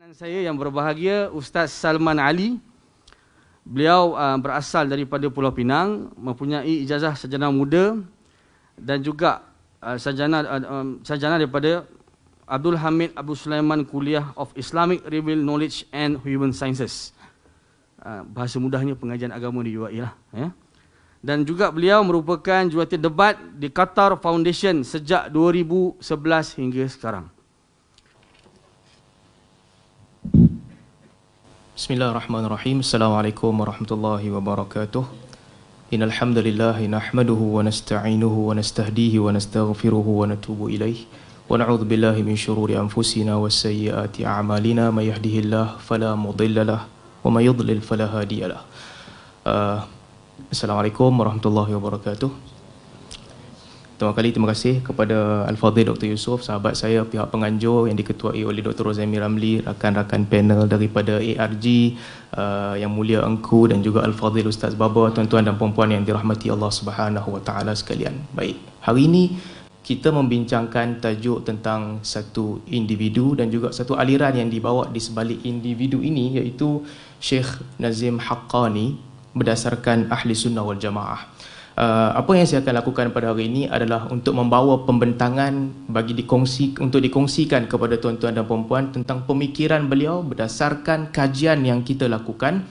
Kanan saya yang berbahagia Ustaz Salman Ali. Beliau berasal daripada Pulau Pinang, mempunyai ijazah sarjana muda dan juga sarjana daripada Abdul Hamid Abu Sulaiman Kuliah of Islamic Real Knowledge and Human Sciences. Bahasa mudahnya pengajian agama di UAE lah. Ya. Dan juga beliau merupakan jurulatih debat di Qatar Foundation sejak 2011 hingga sekarang. Bismillahirrahmanirrahim. Assalamualaikum warahmatullahi wabarakatuh. Innal hamdalillah nahmaduhu wa nasta'inuhu wa nastahdihi wa nastaghfiruhu wa natubu ilaih. Wa na'udzu billahi min shururi anfusina was sayyiati a'malina may yahdihillahu fala mudhillalah wa may yudlil fala hadiyalah. Assalamualaikum warahmatullahi wabarakatuh. Terima kasih kepada Al-Fadhil Dr. Yusof, sahabat saya, pihak penganjur yang diketuai oleh Dr. Rozaimi Ramli, rakan-rakan panel daripada ARG, Yang Mulia Engku dan juga Al-Fadhil Ustaz Baba, tuan-tuan dan puan-puan yang dirahmati Allah Subhanahu Wa Taala sekalian. Baik, hari ini kita membincangkan tajuk tentang satu individu dan juga satu aliran yang dibawa di sebalik individu ini, iaitu Syekh Nazim Haqqani berdasarkan Ahli Sunnah wal Jamaah. Apa yang saya akan lakukan pada hari ini adalah untuk membawa pembentangan untuk dikongsikan kepada tuan-tuan dan puan-puan tentang pemikiran beliau berdasarkan kajian yang kita lakukan,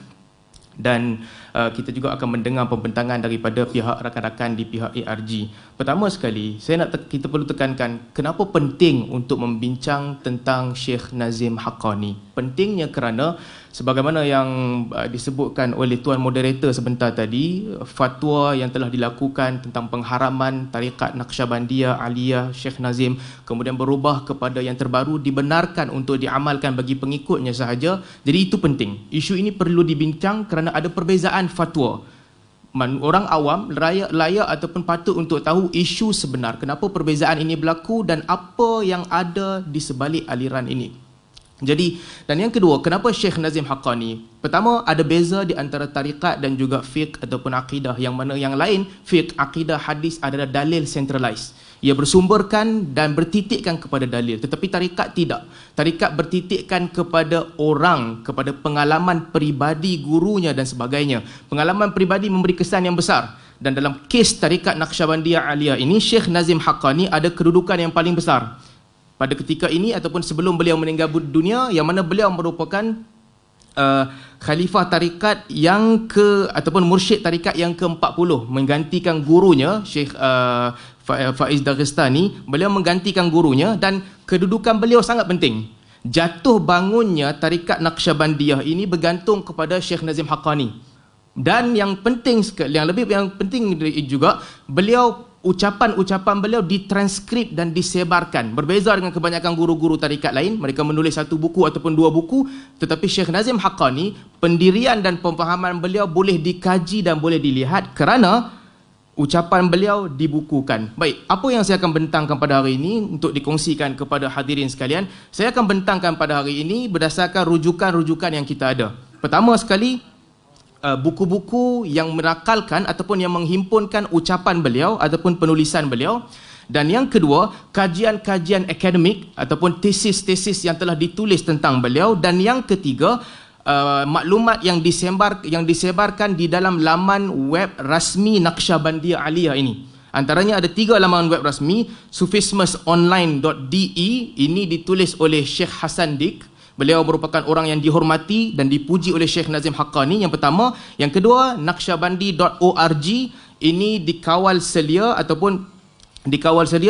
dan kita juga akan mendengar pembentangan daripada pihak rakan-rakan di pihak ARG. Pertama sekali, kita perlu tekankan kenapa penting untuk membincang tentang Syekh Nazim Haqqani. Pentingnya kerana sebagaimana yang disebutkan oleh tuan moderator sebentar tadi, fatwa yang telah dilakukan tentang pengharaman tarikat Naqsyabandiyah Aliyah Syekh Nazim kemudian berubah kepada yang terbaru dibenarkan untuk diamalkan bagi pengikutnya sahaja. Jadi itu penting. Isu ini perlu dibincang kerana ada perbezaan fatwa. Orang awam layak ataupun patut untuk tahu isu sebenar, kenapa perbezaan ini berlaku dan apa yang ada di sebalik aliran ini. Jadi, dan yang kedua, kenapa Syekh Nazim Haqqani? Pertama, ada beza di antara tarikat dan juga fiqh ataupun akidah, yang mana yang lain, fiqh, akidah, hadis adalah dalil centralized. Ia bersumberkan dan bertitikkan kepada dalil. Tetapi tarikat tidak. Tarikat bertitikkan kepada orang, kepada pengalaman peribadi gurunya dan sebagainya. Pengalaman peribadi memberi kesan yang besar. Dan dalam kes tarikat Naqsyabandiyah Aliyah ini, Syekh Nazim Haqqani ada kedudukan yang paling besar pada ketika ini ataupun sebelum beliau meninggal dunia, yang mana beliau merupakan khalifah tarikat yang ataupun mursyid tarikat yang ke-40, menggantikan gurunya Syekh Faiz Daghestani. Beliau menggantikan gurunya dan kedudukan beliau sangat penting. Jatuh bangunnya tarikat Naqsyabandiyah ini bergantung kepada Syekh Nazim Haqqani. Dan yang penting juga, ucapan-ucapan beliau ditranskrip dan disebarkan. Berbeza dengan kebanyakan guru-guru tarikat lain, mereka menulis satu buku ataupun dua buku, tetapi Syekh Nazim Haqqani, pendirian dan pemahaman beliau boleh dikaji dan boleh dilihat kerana ucapan beliau dibukukan. Baik, apa yang saya akan bentangkan pada hari ini untuk dikongsikan kepada hadirin sekalian? Saya akan bentangkan pada hari ini berdasarkan rujukan-rujukan yang kita ada. Pertama sekali, buku-buku yang merakalkan ataupun yang menghimpunkan ucapan beliau ataupun penulisan beliau. Dan yang kedua, kajian-kajian akademik ataupun tesis-tesis yang telah ditulis tentang beliau. Dan yang ketiga, maklumat yang disebarkan di dalam laman web rasmi Naqsyabandiyah Aliyah ini. Antaranya ada 3 laman web rasmi. sufismusonline.de, ini ditulis oleh Syekh Hasan Dik. Beliau merupakan orang yang dihormati dan dipuji oleh Syekh Nazim Haqqani, yang pertama. Yang kedua, naqsyabandi.org, ini dikawal selia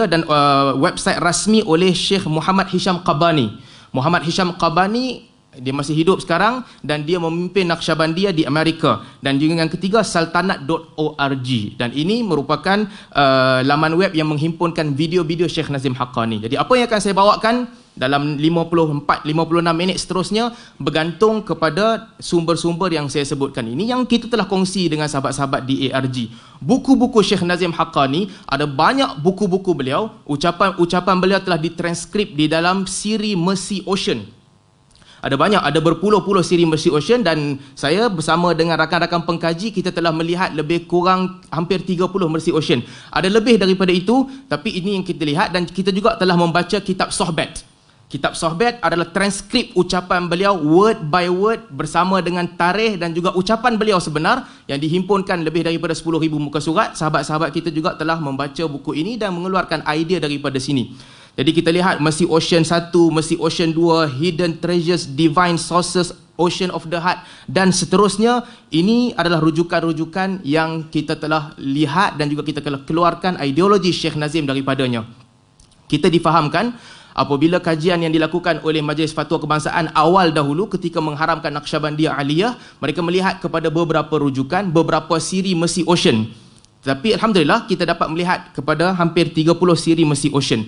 dan website rasmi oleh Syekh Muhammad Hisham Qabani. Muhammad Hisham Qabani, dia masih hidup sekarang dan dia memimpin Naqsyabandiyah di Amerika. Dan juga yang ketiga, saltanat.org, dan ini merupakan laman web yang menghimpunkan video-video Syekh Nazim Haqqani. Jadi apa yang akan saya bawakan dalam 54-56 minit seterusnya bergantung kepada sumber-sumber yang saya sebutkan ini, yang kita telah kongsi dengan sahabat-sahabat di ARG. Buku-buku Syekh Nazim Haqqani, ada banyak buku-buku beliau. Ucapan beliau telah ditranskrip di dalam siri Mercy Ocean. Ada berpuluh-puluh siri Mercy Ocean, dan saya bersama dengan rakan-rakan pengkaji, kita telah melihat lebih kurang hampir 30 Mercy Ocean. Ada lebih daripada itu, tapi ini yang kita lihat. Dan kita juga telah membaca kitab Sohbat. Kitab Sohbat adalah transkrip ucapan beliau word by word bersama dengan tarikh dan juga ucapan beliau sebenar yang dihimpunkan lebih daripada 10,000 muka surat. Sahabat-sahabat kita juga telah membaca buku ini dan mengeluarkan idea daripada sini. Jadi kita lihat Mercy Ocean 1, Mercy Ocean 2, Hidden Treasures, Divine Sources, Ocean of the Heart dan seterusnya. Ini adalah rujukan-rujukan yang kita telah lihat dan juga kita telah keluarkan ideologi Syekh Nazim daripadanya. Kita difahamkan apabila kajian yang dilakukan oleh Majlis Fatwa Kebangsaan awal dahulu ketika mengharamkan Naqsyabandiyah Aliyah, mereka melihat kepada beberapa rujukan, beberapa siri Mercy Ocean. Tapi alhamdulillah kita dapat melihat kepada hampir 30 siri Mercy Ocean.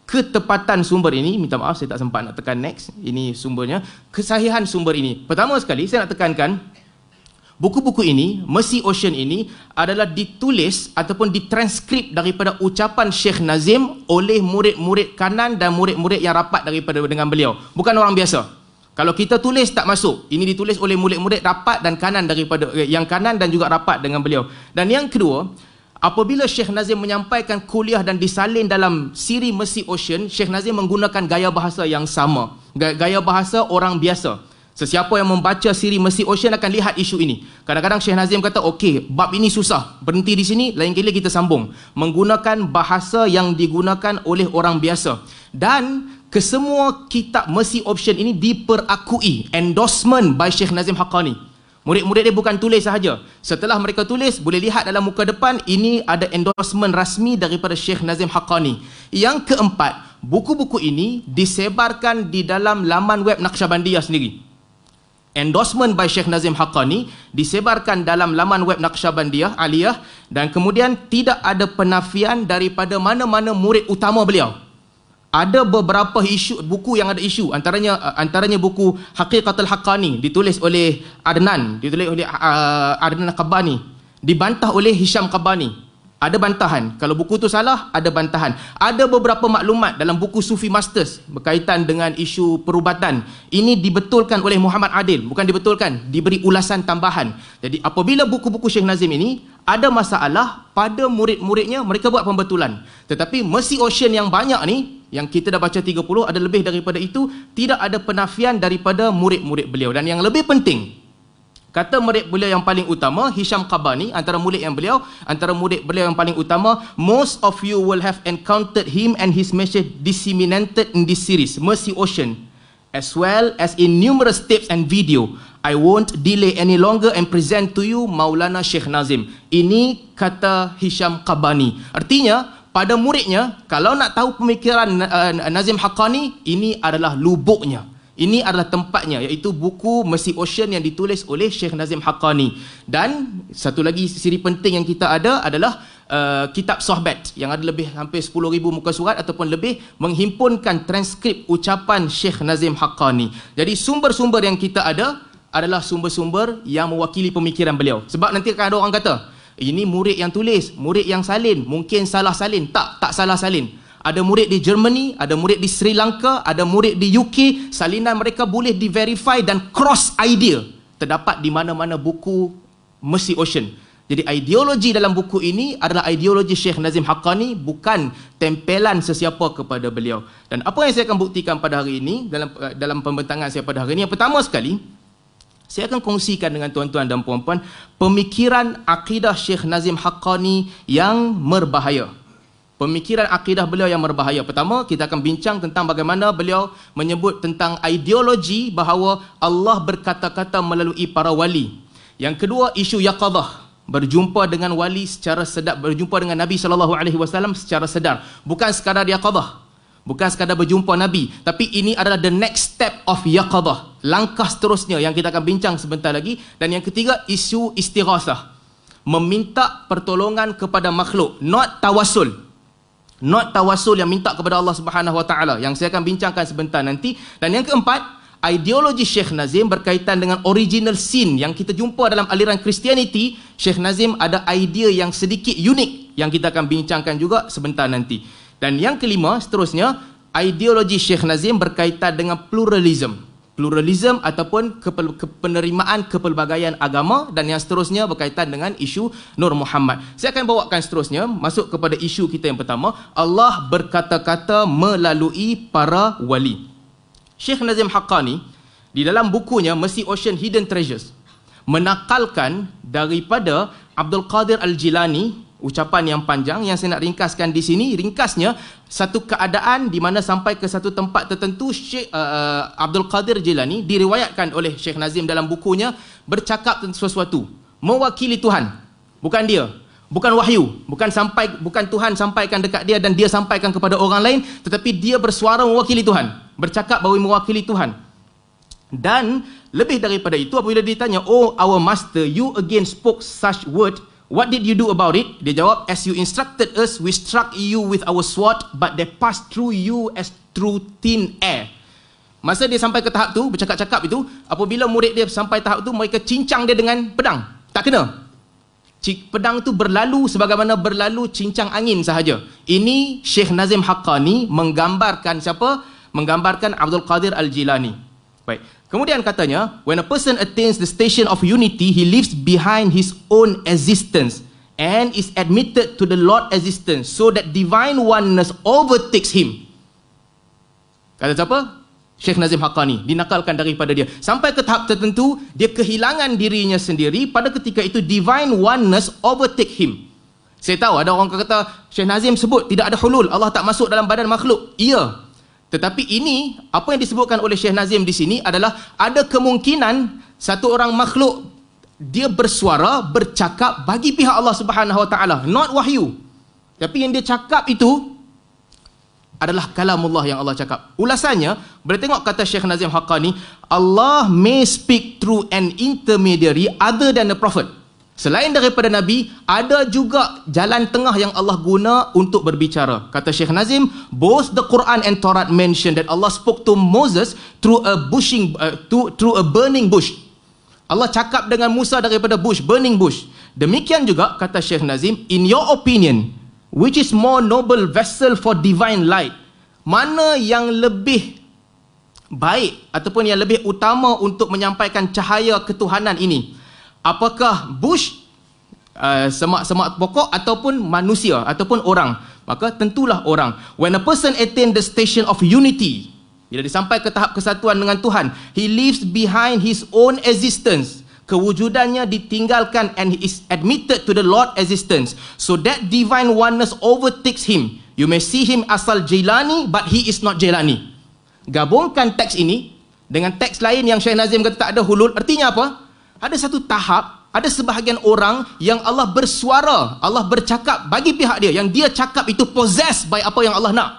Ketepatan sumber ini, minta maaf saya tak sempat nak tekan next, ini sumbernya. Kesahihan sumber ini, pertama sekali saya nak tekankan, buku-buku ini, Mercy Ocean ini adalah ditulis ataupun ditranskrip daripada ucapan Syekh Nazim oleh murid-murid kanan dan murid-murid yang rapat daripada dengan beliau. Bukan orang biasa. Kalau kita tulis tak masuk. Ini ditulis oleh murid-murid rapat dan kanan daripada yang kanan dan juga rapat dengan beliau. Dan yang kedua, apabila Syekh Nazim menyampaikan kuliah dan disalin dalam siri Mercy Ocean, Syekh Nazim menggunakan gaya bahasa yang sama. Gaya bahasa orang biasa. Sesiapa yang membaca siri Mercy Ocean akan lihat isu ini. Kadang-kadang Syekh Nazim kata, okey, bab ini susah, berhenti di sini, lain kali kita sambung. Menggunakan bahasa yang digunakan oleh orang biasa. Dan kesemua kitab Mercy Ocean ini diperakui, endorsement by Syekh Nazim Haqqani. Murid-murid dia bukan tulis sahaja. Setelah mereka tulis, boleh lihat dalam muka depan, ini ada endorsement rasmi daripada Syekh Nazim Haqqani. Yang keempat, buku-buku ini disebarkan di dalam laman web Naqsyabandiyah sendiri. Endorsement by Syekh Nazim Haqqani disebarkan dalam laman web Naqsyabandiyah Aliyah dan kemudian tidak ada penafian daripada mana-mana murid utama beliau. Ada beberapa isu buku yang ada isu, antaranya buku Haqiqatul Haqqani ditulis oleh Adnan Qabbani, dibantah oleh Hisham Qabbani. Ada bantahan. Kalau buku tu salah, ada bantahan. Ada beberapa maklumat dalam buku Sufi Masters berkaitan dengan isu perubatan. Ini dibetulkan oleh Muhammad Adil. Bukan dibetulkan, diberi ulasan tambahan. Jadi apabila buku-buku Syekh Nazim ini ada masalah pada murid-muridnya, mereka buat pembetulan. Tetapi Mercy Ocean yang banyak ni, yang kita dah baca 30, ada lebih daripada itu, tidak ada penafian daripada murid-murid beliau. Dan yang lebih penting, kata murid beliau yang paling utama, Hisham Qabbani, antara murid beliau yang paling utama, most of you will have encountered him and his message disseminated in this series, Mercy Ocean, as well as in numerous tapes and video. I won't delay any longer and present to you Maulana Syekh Nazim. Ini kata Hisham Qabbani. Artinya, pada muridnya, kalau nak tahu pemikiran Nazim Haqqani, ini adalah lubuknya. Ini adalah tempatnya, iaitu buku Mercy Ocean yang ditulis oleh Syekh Nazim Haqqani. Dan satu lagi siri penting yang kita ada adalah kitab Sohbat yang ada lebih hampir 10,000 muka surat ataupun lebih, menghimpunkan transkrip ucapan Syekh Nazim Haqqani. Jadi sumber-sumber yang kita ada adalah sumber-sumber yang mewakili pemikiran beliau. Sebab nanti akan ada orang kata, ini murid yang tulis, murid yang salin, mungkin salah salin. Tak salah salin. Ada murid di Germany, ada murid di Sri Lanka, ada murid di UK, salinan mereka boleh di-verify dan cross idea. Terdapat di mana-mana buku Mercy Ocean. Jadi ideologi dalam buku ini adalah ideologi Syekh Nazim Haqqani, bukan tempelan sesiapa kepada beliau. Dan apa yang saya akan buktikan pada hari ini, dalam pembentangan saya pada hari ini, yang pertama sekali, saya akan kongsikan dengan tuan-tuan dan puan-puan pemikiran akidah Syekh Nazim Haqqani yang berbahaya. Pemikiran akidah beliau yang berbahaya. Pertama, kita akan bincang tentang bagaimana beliau menyebut tentang ideologi bahawa Allah berkata-kata melalui para wali. Yang kedua, isu yaqadah, berjumpa dengan wali secara sedar, berjumpa dengan Nabi SAW secara sedar. Bukan sekadar yaqadah, bukan sekadar berjumpa Nabi, tapi ini adalah the next step of yaqadah, langkah seterusnya yang kita akan bincang sebentar lagi. Dan yang ketiga, isu istighasah, meminta pertolongan kepada makhluk, not tawassul. Not tawasul yang minta kepada Allah Subhanahu Wa Taala, yang saya akan bincangkan sebentar nanti. Dan yang keempat, ideologi Syekh Nazim berkaitan dengan original sin yang kita jumpa dalam aliran Christianity. Syekh Nazim ada idea yang sedikit unik yang kita akan bincangkan juga sebentar nanti. Dan yang kelima, seterusnya, ideologi Syekh Nazim berkaitan dengan pluralism ataupun penerimaan kepelbagaian agama, dan yang seterusnya berkaitan dengan isu Nur Muhammad. Saya akan bawakan seterusnya masuk kepada isu kita yang pertama, Allah berkata-kata melalui para wali. Syekh Nazim Haqqani di dalam bukunya Mercy Ocean Hidden Treasures menakalkan daripada Abdul Qadir Al-Jilani, ucapan yang panjang yang saya nak ringkaskan di sini. Ringkasnya, satu keadaan di mana sampai ke satu tempat tertentu, Syekh Abdul Qadir Jilani diriwayatkan oleh Syekh Nazim dalam bukunya bercakap tentang sesuatu, mewakili Tuhan, bukan dia, bukan wahyu, bukan Tuhan sampaikan dekat dia dan dia sampaikan kepada orang lain, tetapi dia bersuara mewakili Tuhan, bercakap bahawa mewakili Tuhan. Dan lebih daripada itu, apabila ditanya, "Oh our master, you again spoke such word, what did you do about it?" Dia jawab, "As you instructed us, we struck you with our sword, but they passed through you as through thin air." Masa dia sampai ke tahap tu, bercakap-cakap itu, apabila murid dia sampai tahap tu, mereka cincang dia dengan pedang, tak kena. Pedang tu berlalu sebagaimana berlalu cincang angin sahaja. Ini Syekh Nazim Haqqani menggambarkan siapa? Menggambarkan Abdul Qadir Al-Jilani. Baik. Kemudian katanya, when a person attains the station of unity, he leaves behind his own existence and is admitted to the Lord existence, so that divine oneness overtakes him. Kata siapa? Syekh Nazim Haqqani, dinakalkan daripada dia. Sampai ke tahap tertentu, dia kehilangan dirinya sendiri. Pada ketika itu, divine oneness overtake him. Saya tahu ada orang kata, Syekh Nazim sebut tidak ada hulul, Allah tak masuk dalam badan makhluk. Ya. Tetapi ini, apa yang disebutkan oleh Syekh Nazim di sini adalah ada kemungkinan satu orang makhluk dia bersuara, bercakap bagi pihak Allah Subhanahu Wa Taala, not wahyu. Tapi yang dia cakap itu adalah kalamullah yang Allah cakap. Ulasannya, boleh tengok kata Syekh Nazim Haqqani, Allah may speak through an intermediary other than a prophet. Selain daripada Nabi, ada juga jalan tengah yang Allah guna untuk berbicara. Kata Syekh Nazim, both the Quran and Torah mention that Allah spoke to Moses through a burning bush. Allah cakap dengan Musa daripada bush, burning bush. Demikian juga kata Syekh Nazim, in your opinion, which is more noble vessel for divine light? Mana yang lebih baik ataupun yang lebih utama untuk menyampaikan cahaya ketuhanan ini? Apakah bush, semak-semak pokok, ataupun manusia, ataupun orang? Maka tentulah orang. When a person attain the station of unity, bila dia sampai ke tahap kesatuan dengan Tuhan, he leaves behind his own existence. Kewujudannya ditinggalkan and he is admitted to the Lord existence. So that divine oneness overtakes him. You may see him asal Jailani, but he is not Jailani. Gabungkan teks ini dengan teks lain yang Syekh Nazim kata tak ada hulul. Artinya apa? Ada satu tahap, ada sebahagian orang yang Allah bersuara, Allah bercakap bagi pihak dia, yang dia cakap itu possessed by apa yang Allah nak.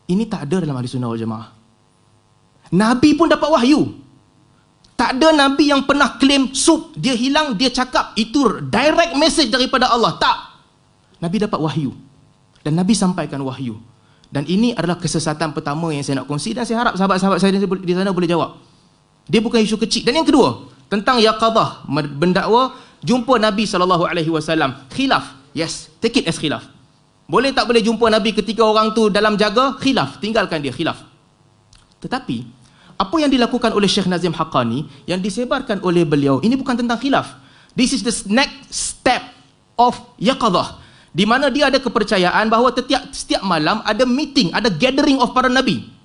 Ini tak ada dalam Ahli Sunnah wal Jamaah. Nabi pun dapat wahyu. Tak ada Nabi yang pernah claim dia hilang, dia cakap itu direct message daripada Allah. Tak. Nabi dapat wahyu. Dan Nabi sampaikan wahyu. Dan ini adalah kesesatan pertama yang saya nak kongsi, dan saya harap sahabat-sahabat saya di sana boleh jawab. Dia bukan isu kecil. Dan yang kedua, tentang yaqadah, mendakwa jumpa Nabi SAW. Khilaf. Yes, take it as khilaf. Boleh tak boleh jumpa Nabi ketika orang tu dalam jaga? Khilaf. Tinggalkan dia, khilaf. Tetapi, apa yang dilakukan oleh Syekh Nazim Haqqani, yang disebarkan oleh beliau, ini bukan tentang khilaf. This is the next step of yaqadah, di mana dia ada kepercayaan bahawa setiap malam ada meeting, ada gathering of para Nabi.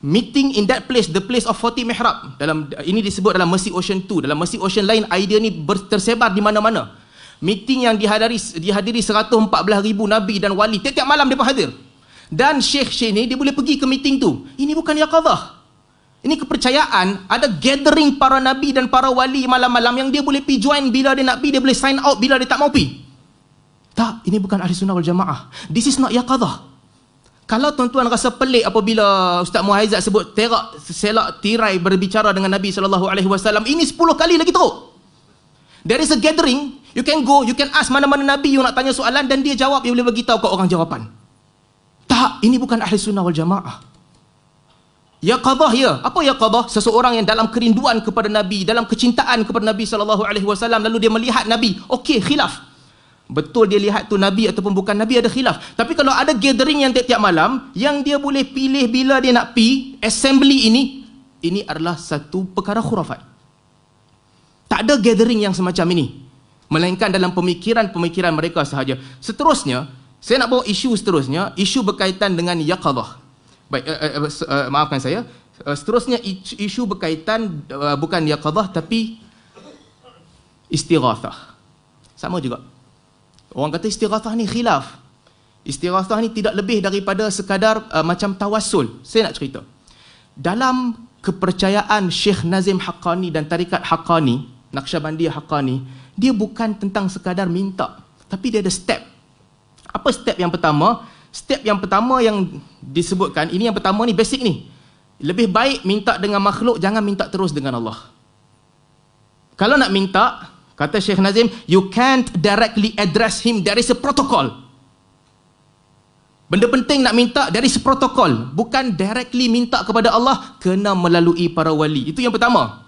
Meeting in that place, the place of 40 mihrab. Ini disebut dalam Mercy Ocean 2. Dalam Mercy Ocean lain, idea ni tersebar di mana-mana. Meeting yang dihadiri 114,000 Nabi dan wali. Tiap-tiap malam dia hadir. Dan Syekh ni, dia boleh pergi ke meeting tu. Ini bukan yaqadah. Ini kepercayaan, ada gathering para Nabi dan para wali malam-malam yang dia boleh pergi join bila dia nak pergi, dia boleh sign out bila dia tak mau pergi. Tak, ini bukan Ahli Sunnah wal Jamaah. This is not yaqadah. Kalau tuan-tuan rasa pelik apabila Ustaz Muhaizat sebut selak tirai berbicara dengan Nabi SAW, ini 10 kali lagi teruk. There is a gathering, you can go, you can ask mana-mana Nabi you nak tanya soalan, dan dia jawab, dia boleh bagi tahu kat orang jawapan. Tak, ini bukan Ahli Sunnah wal Jamaah. Yaqadah ya. Apa yaqadah? Seseorang yang dalam kerinduan kepada Nabi, dalam kecintaan kepada Nabi SAW, lalu dia melihat Nabi. Okey, khilaf. Betul dia lihat tu Nabi ataupun bukan Nabi, ada khilaf. Tapi kalau ada gathering yang tiap-tiap malam, yang dia boleh pilih bila dia nak pi assembly ini adalah satu perkara khurafat. Tak ada gathering yang semacam ini, melainkan dalam pemikiran-pemikiran mereka sahaja. Seterusnya, saya nak bawa isu seterusnya, isu berkaitan dengan yaqadah. Baik, maafkan saya. Seterusnya isu berkaitan bukan yaqadhah tapi istighathah. Sama juga. Orang kata istighathah ni khilaf. Istighathah ni tidak lebih daripada sekadar macam tawassul. Saya nak cerita. Dalam kepercayaan Syekh Nazim Haqqani dan tarikat Haqqani, Naqsyabandiyah Haqqani, dia bukan tentang sekadar minta, tapi dia ada step. Apa step yang pertama? Step yang pertama yang disebutkan, ini yang pertama ni basic ni. Lebih baik minta dengan makhluk, jangan minta terus dengan Allah. Kalau nak minta, kata Syekh Nazim, you can't directly address him, there is a protocol. Benda penting nak minta, there is a protocol. Bukan directly minta kepada Allah, kena melalui para wali. Itu yang pertama.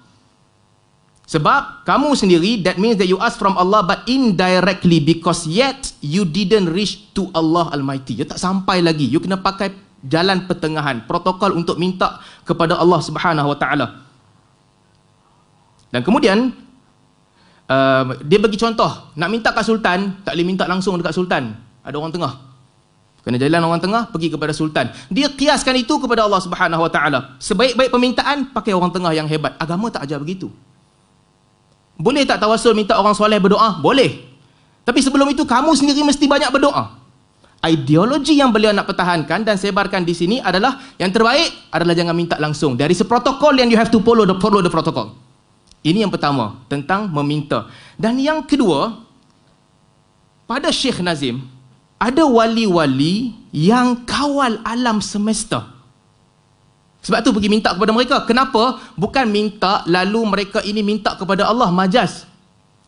Sebab kamu sendiri, that means that you ask from Allah but indirectly, because yet you didn't reach to Allah Almighty. You tak sampai lagi. You kena pakai jalan pertengahan, protokol untuk minta kepada Allah Subhanahu Wa Taala. Dan kemudian dia bagi contoh, nak minta kat sultan, tak boleh minta langsung dekat sultan. Ada orang tengah. Kena jalan orang tengah, pergi kepada sultan. Dia kiaskan itu kepada Allah Subhanahu Wa Taala. Sebaik-baik permintaan, pakai orang tengah yang hebat. Agama tak ajar begitu. Boleh tak tawassul minta orang soleh berdoa? Boleh. Tapi sebelum itu, kamu sendiri mesti banyak berdoa. Ideologi yang beliau nak pertahankan dan sebarkan di sini adalah, yang terbaik adalah jangan minta langsung. There is a protocol and you have to follow the protocol. Ini yang pertama, tentang meminta. Dan yang kedua, pada Syekh Nazim, ada wali-wali yang kawal alam semesta. Sebab tu pergi minta kepada mereka. Kenapa? Bukan minta lalu mereka ini minta kepada Allah, majaz.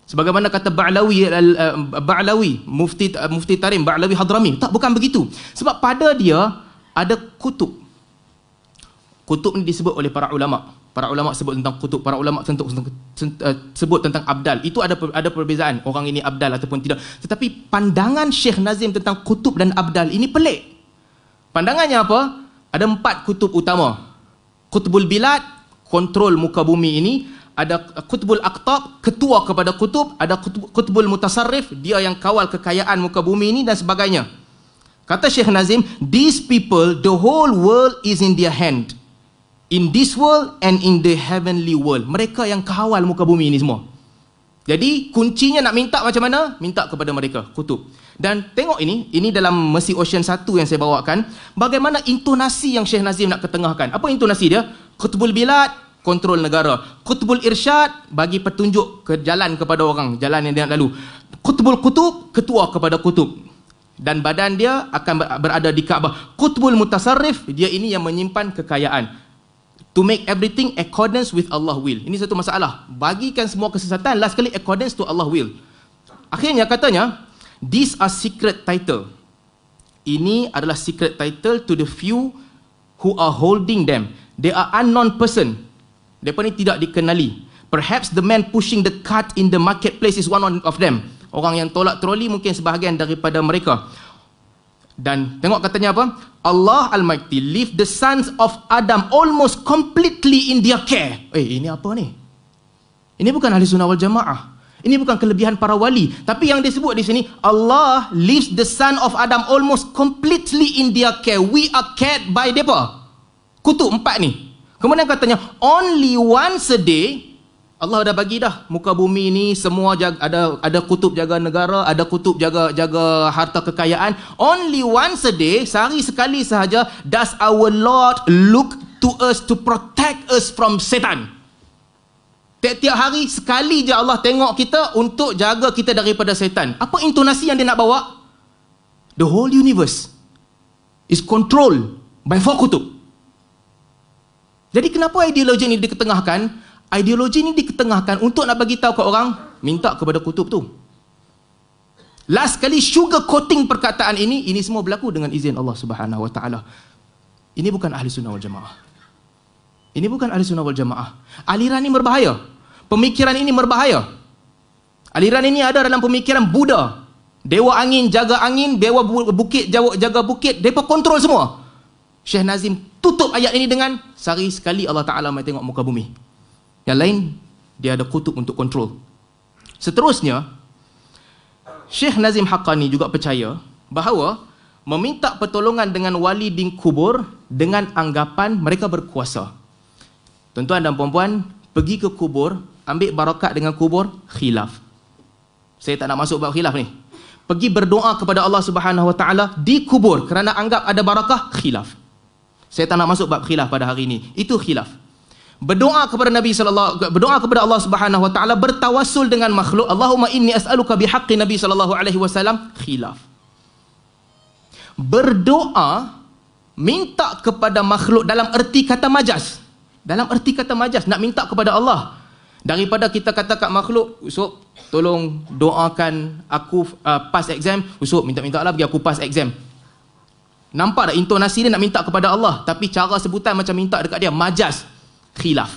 Sebagaimana kata Ba'lawi, Mufti Tarim Ba'lawi Hadrami. Tak, bukan begitu. Sebab pada dia ada kutub. Kutub ni disebut oleh para ulama. Para ulama sebut tentang kutub, para ulama sebut tentang abdal. Itu ada perbezaan, orang ini abdal ataupun tidak. Tetapi pandangan Syekh Nazim tentang kutub dan abdal ini pelik. Pandangannya apa? Ada 4 kutub utama. Qutbul Bilad, kontrol muka bumi ini. Ada Qutbul Aqtab, ketua kepada kutub. Ada Qutbul Mutasarrif, dia yang kawal kekayaan muka bumi ini dan sebagainya. Kata Syekh Nazim, these people, the whole world is in their hand. In this world and in the heavenly world. Mereka yang kawal muka bumi ini semua. Jadi kuncinya nak minta macam mana? Minta kepada mereka, kutub. Dan tengok ini dalam Mercy Ocean 1 yang saya bawakan, bagaimana intonasi yang Syekh Nazim nak ketengahkan. Apa intonasi dia? Qutbul Bilad, kontrol negara. Qutbul Irsyad, bagi petunjuk ke jalan kepada orang, jalan yang dia nak lalu. Qutbul Qutub, ketua kepada kutub. Dan badan dia akan berada di Kaabah. Qutbul Mutasarrif, dia ini yang menyimpan kekayaan. To make everything accordance with Allah will. Ini satu masalah. Bagikan semua kesesatan, last kali accordance to Allah will. Akhirnya katanya, these are secret title. Ini adalah secret title to the few who are holding them. They are unknown person. Mereka ni tidak dikenali. Perhaps the man pushing the cart in the marketplace is one of them. Orang yang tolak troli mungkin sebahagian daripada mereka. Dan tengok katanya apa? Allah Almighty leave the sons of Adam almost completely in their care. Ini apa ni? Ini bukan ahli sunnah wal jamaah. Ini bukan kelebihan para wali. Tapi yang disebut di sini, Allah leaves the son of Adam almost completely in their care. We are cared by mereka. Kutub 4 ni. Kemudian katanya, only once a day, Allah dah bagi dah muka bumi ni semua ada kutub jaga negara, ada kutub jaga harta kekayaan. Only once a day, sehari sekali sahaja, does our Lord look to us to protect us from Satan. Tiap-tiap hari sekali je Allah tengok kita untuk jaga kita daripada setan. Apa intonasi yang dia nak bawa? The whole universe is controlled by 4 kutub. Jadi kenapa ideologi ini diketengahkan? Ideologi ini diketengahkan untuk nak bagi tahu ke orang, minta kepada kutub tu. Last kali sugar coating perkataan ini semua berlaku dengan izin Allah Subhanahu Wa Taala. Ini bukan ahli sunnah wal jamaah. Ini bukan ahli sunnah wal jamaah. Aliran ini berbahaya. Pemikiran ini berbahaya. Aliran ini ada dalam pemikiran Buddha. Dewa angin jaga angin, dewa bukit jaga bukit, mereka kontrol semua. Syekh Nazim tutup ayat ini dengan, sehari sekali Allah Ta'ala mai tengok muka bumi. Yang lain, dia ada kutub untuk kontrol. Seterusnya, Syekh Nazim Haqqani juga percaya bahawa meminta pertolongan dengan wali di kubur dengan anggapan mereka berkuasa. Tuan-tuan dan puan-puan, pergi ke kubur, ambil barakat dengan kubur, khilaf. Saya tak nak masuk bab khilaf ni. Pergi berdoa kepada Allah Subhanahu Wa Taala di kubur kerana anggap ada barakah, khilaf. Saya tak nak masuk bab khilaf pada hari ini. Itu khilaf. Berdoa kepada berdoa kepada Allah Subhanahu Wa Taala, bertawassul dengan makhluk, Allahumma inni as'aluka bihaqqi Nabi sallallahu alaihi wasallam, khilaf. Berdoa minta kepada makhluk dalam erti kata majaz. Dalam erti kata majaz, nak minta kepada Allah. Daripada kita kata kat makhluk, Usop, tolong doakan aku pass exam. Usop, minta-minta lah bagi aku pass exam. Nampak tak intonasi dia nak minta kepada Allah, tapi cara sebutan macam minta dekat dia, majaz. Khilaf.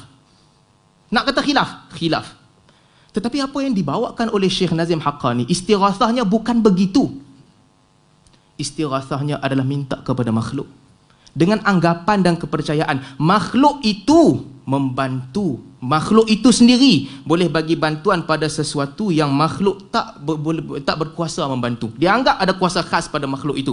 Nak kata khilaf? Khilaf. Tetapi apa yang dibawakan oleh Syekh Nazim Haqqani, istighasahnya bukan begitu. Istighasahnya adalah minta kepada makhluk. Dengan anggapan dan kepercayaan makhluk itu membantu. Makhluk itu sendiri boleh bagi bantuan pada sesuatu yang makhluk tak berkuasa membantu. Dia anggap ada kuasa khas pada makhluk itu.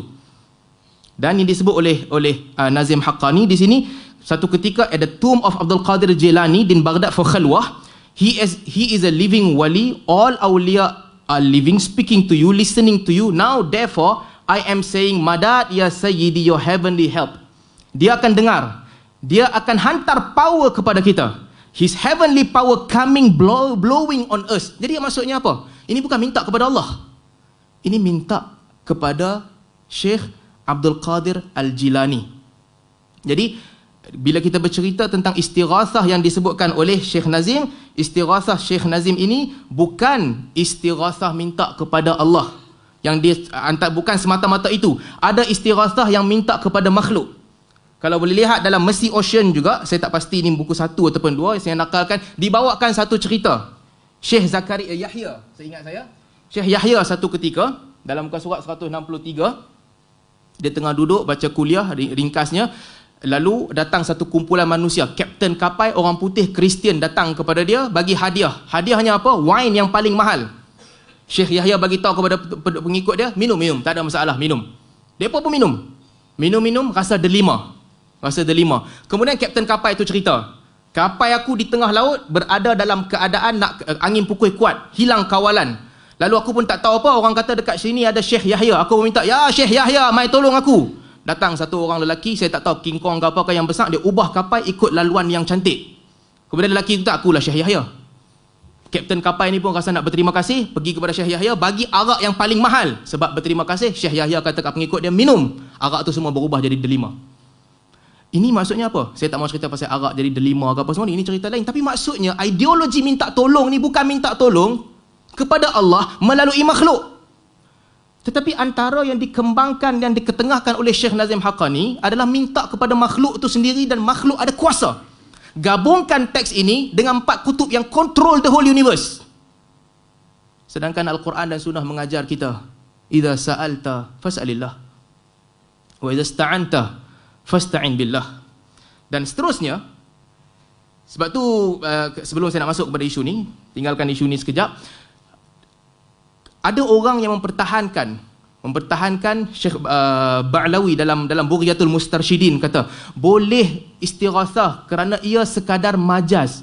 Dan ini disebut oleh Nazim Haqqani di sini. Satu ketika at the tomb of Abdul Qadir Jilani in Baghdad for khalwah, he is a living wali. All awliya are living, speaking to you, listening to you. Now therefore I am saying, Madad ya Sayyidi, your heavenly help. Dia akan dengar. Dia akan hantar power kepada kita. His heavenly power coming, blowing on us. Jadi maksudnya apa? Ini bukan minta kepada Allah. Ini minta kepada Syekh Abdul Qadir Al-Jilani. Jadi bila kita bercerita tentang istighasah yang disebutkan oleh Syekh Nazim, istighasah Syekh Nazim ini bukan istighasah minta kepada Allah. Yang dia bukan semata-mata itu. Ada istighasah yang minta kepada makhluk. Kalau boleh lihat dalam Mercy Ocean juga, saya tak pasti ini buku 1 ataupun 2, saya nakalkan, dibawakan satu cerita. Syekh Zakaria Yahya, saya ingat saya. Syekh Yahya satu ketika, dalam muka surat 163, dia tengah duduk baca kuliah, ringkasnya, lalu datang satu kumpulan manusia, kapten kapal orang putih Kristian datang kepada dia, bagi hadiah. Hadiahnya apa? Wine yang paling mahal. Syekh Yahya bagi tahu kepada pengikut dia, minum, tak ada masalah, minum. Depa pun minum, rasa delima. Kemudian kapten kapal itu cerita, kapal aku di tengah laut berada dalam keadaan nak angin pukul kuat, hilang kawalan. Lalu aku pun tak tahu apa, orang kata dekat sini ada Syekh Yahya. Aku minta, ya Syekh Yahya, mai tolong aku. Datang satu orang lelaki, saya tak tahu King Kong ke apakah yang besar, dia ubah kapal ikut laluan yang cantik. Kemudian lelaki itu tak, akulah Syekh Yahya. Kapten kapal ini pun rasa nak berterima kasih, pergi kepada Syekh Yahya, bagi arak yang paling mahal. Sebab berterima kasih, Syekh Yahya kata kat pengikut dia, minum. Arak tu semua berubah jadi delima. Ini maksudnya apa? Saya tak mau cerita pasal arak jadi delima ke apa semua ni, ini cerita lain. Tapi maksudnya, ideologi minta tolong ni bukan minta tolong kepada Allah melalui makhluk. Tetapi antara yang dikembangkan dan diketengahkan oleh Syekh Nazim Haqqani adalah minta kepada makhluk itu sendiri, dan makhluk ada kuasa. Gabungkan teks ini dengan 4 kutub yang control the whole universe. Sedangkan Al-Quran dan Sunnah mengajar kita, idza sa'alta fas'alillah wa idza ista'anta fasta'in billah. Dan seterusnya. Sebab tu sebelum saya nak masuk kepada isu ni, tinggalkan isu ni sekejap. Ada orang yang mempertahankan Syekh Ba'lawi dalam Bughyatul Mustarsyidin, kata boleh istighasah kerana ia sekadar majaz,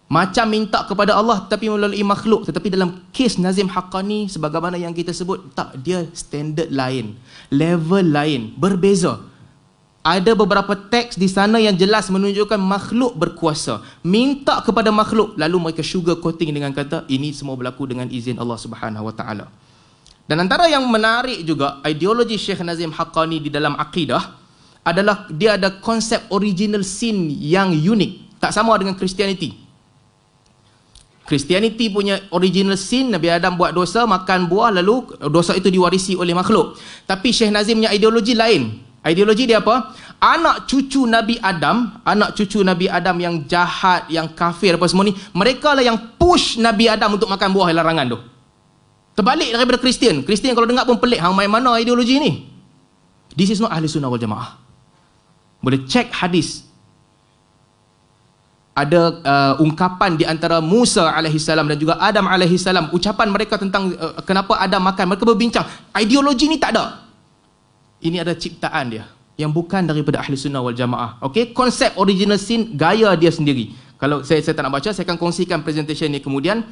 macam minta kepada Allah tapi melalui makhluk. Tetapi dalam kes Nazim Haqqani, sebagaimana yang kita sebut, tak, dia standard lain, level lain, berbeza. Ada beberapa teks di sana yang jelas menunjukkan makhluk berkuasa, minta kepada makhluk, lalu mereka sugar coating dengan kata ini semua berlaku dengan izin Allah Subhanahu Wa Taala. Dan antara yang menarik juga, ideologi Syekh Nazim Haqqani di dalam akidah adalah dia ada konsep original sin yang unik, tak sama dengan Christianity. Christianity punya original sin, Nabi Adam buat dosa, makan buah, lalu dosa itu diwarisi oleh makhluk. Tapi Syekh Nazim punya ideologi lain. Ideologi dia apa? Anak cucu Nabi Adam yang jahat, yang kafir apa semua ni, mereka lah yang push Nabi Adam untuk makan buah larangan tu. Terbalik daripada Kristian. Kristian kalau dengar pun pelik, hang main mana ideologi ni? This is not Ahli Sunnah wal Jamaah. Boleh cek hadis. Ada ungkapan di antara Musa alaihissalam dan juga Adam alaihissalam, ucapan mereka tentang kenapa Adam makan. Mereka berbincang, ideologi ni tak ada. Ini ada ciptaan dia. yang bukan daripada ahli sunnah wal jamaah. Okey, konsep original sin, gaya dia sendiri. Kalau saya tak nak baca, saya akan kongsikan presentation ni kemudian.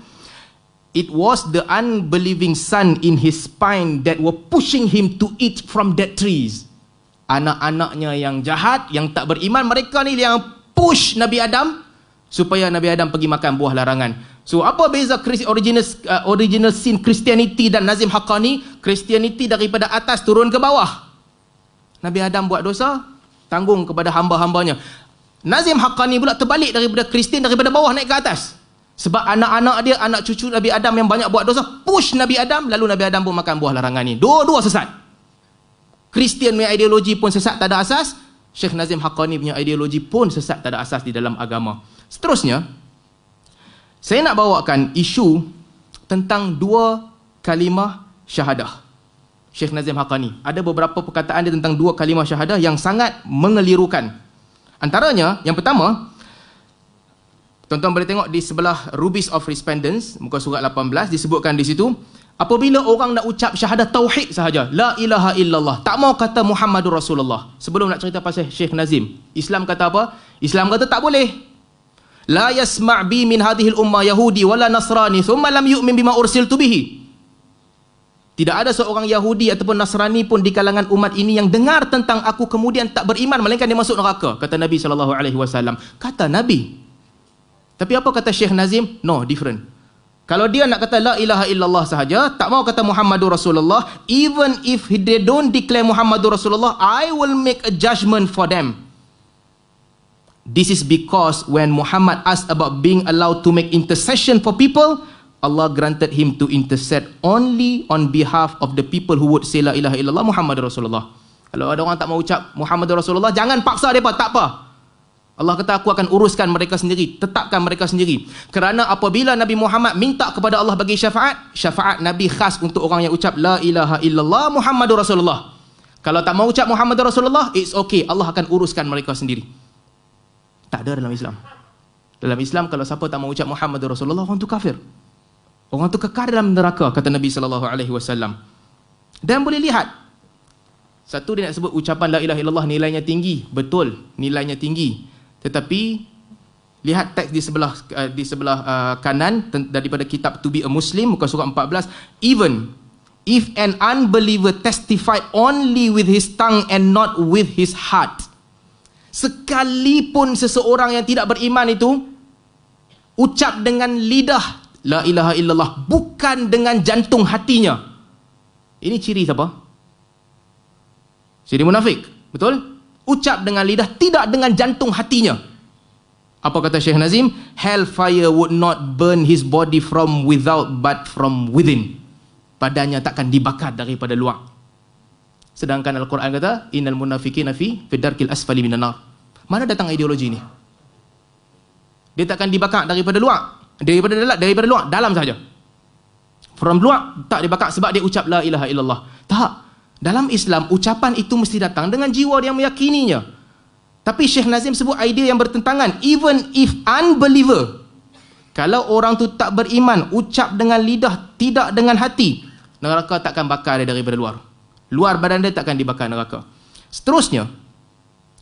It was the unbelieving son in his spine that were pushing him to eat from dead trees. Anak-anaknya yang jahat, yang tak beriman, mereka ni yang push Nabi Adam supaya Nabi Adam pergi makan buah larangan. So apa beza original sin Christianity dan Nazim Haqqani? Christianity daripada atas turun ke bawah. Nabi Adam buat dosa, tanggung kepada hamba-hambanya. Nazim Haqqani pula terbalik daripada Kristian, daripada bawah naik ke atas. Sebab anak-anak dia, anak cucu Nabi Adam yang banyak buat dosa, push Nabi Adam, lalu Nabi Adam pun makan buah larangan ni. Dua-dua sesat. Kristian punya ideologi pun sesat, tak ada asas. Syekh Nazim Haqqani punya ideologi pun sesat, tak ada asas di dalam agama. Seterusnya, saya nak bawakan isu tentang dua kalimah syahadah Syekh Nazim Haqqani. Ada beberapa perkataan dia tentang dua kalimah syahadah yang sangat mengelirukan. Antaranya, yang pertama, tuan-tuan boleh tengok di sebelah Rubies of Respondents, muka surat 18, disebutkan di situ, apabila orang nak ucap syahadah tauhid sahaja, la ilaha illallah, tak mau kata Muhammadur Rasulullah. Sebelum nak cerita pasal Syekh Nazim, Islam kata apa? Islam kata tak boleh. La yasma' bi min hadhil ummah Yahudi wala Nasrani thumma lam yu'min bima ursiltu bihi. Tidak ada seorang Yahudi ataupun Nasrani pun di kalangan umat ini yang dengar tentang aku kemudian tak beriman, melainkan dia masuk neraka, kata Nabi SAW. Kata Nabi. Tapi apa kata Syekh Nazim? No, different. Kalau dia nak kata la ilaha illallah sahaja, tak mau kata Muhammadur Rasulullah, even if they don't declare Muhammadur Rasulullah, I will make a judgment for them. This is because when Muhammad asked about being allowed to make intercession for people, Allah granted him to intercede only on behalf of the people who would say la ilaha illallah Muhammadur Rasulullah. Kalau ada orang tak mau ucap Muhammadur Rasulullah, jangan paksa mereka, tak apa. Allah kata aku akan uruskan mereka sendiri, tetapkan mereka sendiri. Kerana apabila Nabi Muhammad minta kepada Allah bagi syafaat, syafaat Nabi khas untuk orang yang ucap la ilaha illallah Muhammadur Rasulullah. Kalau tak mau ucap Muhammadur Rasulullah, it's okay, Allah akan uruskan mereka sendiri. Tak ada dalam Islam. Dalam Islam, kalau siapa tak mau ucap Muhammadur Rasulullah, orang tu kafir. Orang tu kekal dalam neraka, kata Nabi SAW. Dan boleh lihat, satu dia nak sebut ucapan la ilaha illallah nilainya tinggi, betul, nilainya tinggi. Tetapi lihat teks di sebelah kanan daripada kitab To Be a Muslim, muka surat 14, even if an unbeliever testified only with his tongue and not with his heart, sekalipun seseorang yang tidak beriman itu ucap dengan lidah la ilaha illallah, bukan dengan jantung hatinya. Ini ciri siapa? Ciri munafik, betul? Ucap dengan lidah, tidak dengan jantung hatinya. Apa kata Syekh Nazim? Hellfire would not burn his body from without but from within. Badannya takkan dibakar daripada luar. Sedangkan Al-Quran kata, innal munafiqina fi darkil asfali minan nar. Mana datang ideologi ni? Dia takkan dibakar daripada luar, daripada luar, dalam saja. From luar tak dibakar sebab dia ucap la ilaha illallah. Tak. Dalam Islam, ucapan itu mesti datang dengan jiwa yang meyakininya. Tapi Syekh Nazim sebut idea yang bertentangan. Even if unbeliever, kalau orang tu tak beriman, ucap dengan lidah, tidak dengan hati, neraka takkan bakar dia daripada luar. Luar badan dia takkan dibakar neraka. Seterusnya,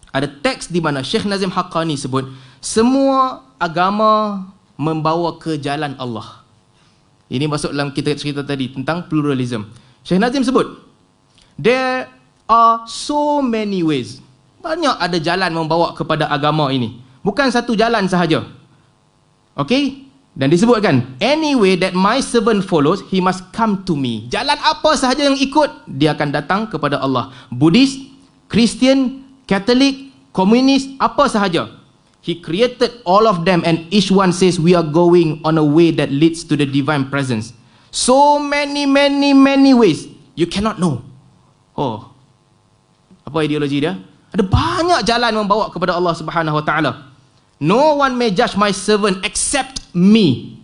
ada teks di mana Syekh Nazim Haqqani sebut, semua agama membawa ke jalan Allah. Ini masuk dalam kita cerita tadi tentang pluralism. Syekh Nazim sebut, there are so many ways. Banyak ada jalan membawa kepada agama ini. Bukan satu jalan sahaja. Okey? Dan disebutkan, any way that my servant follows, he must come to me. Jalan apa sahaja yang ikut, dia akan datang kepada Allah. Buddhist, Christian, Catholic, Komunis, apa sahaja. He created all of them and each one says we are going on a way that leads to the divine presence. So many ways. You cannot know. Oh, apa ideologi dia? Ada banyak jalan membawa kepada Allah Subhanahu Wa Taala. No one may judge my servant except me.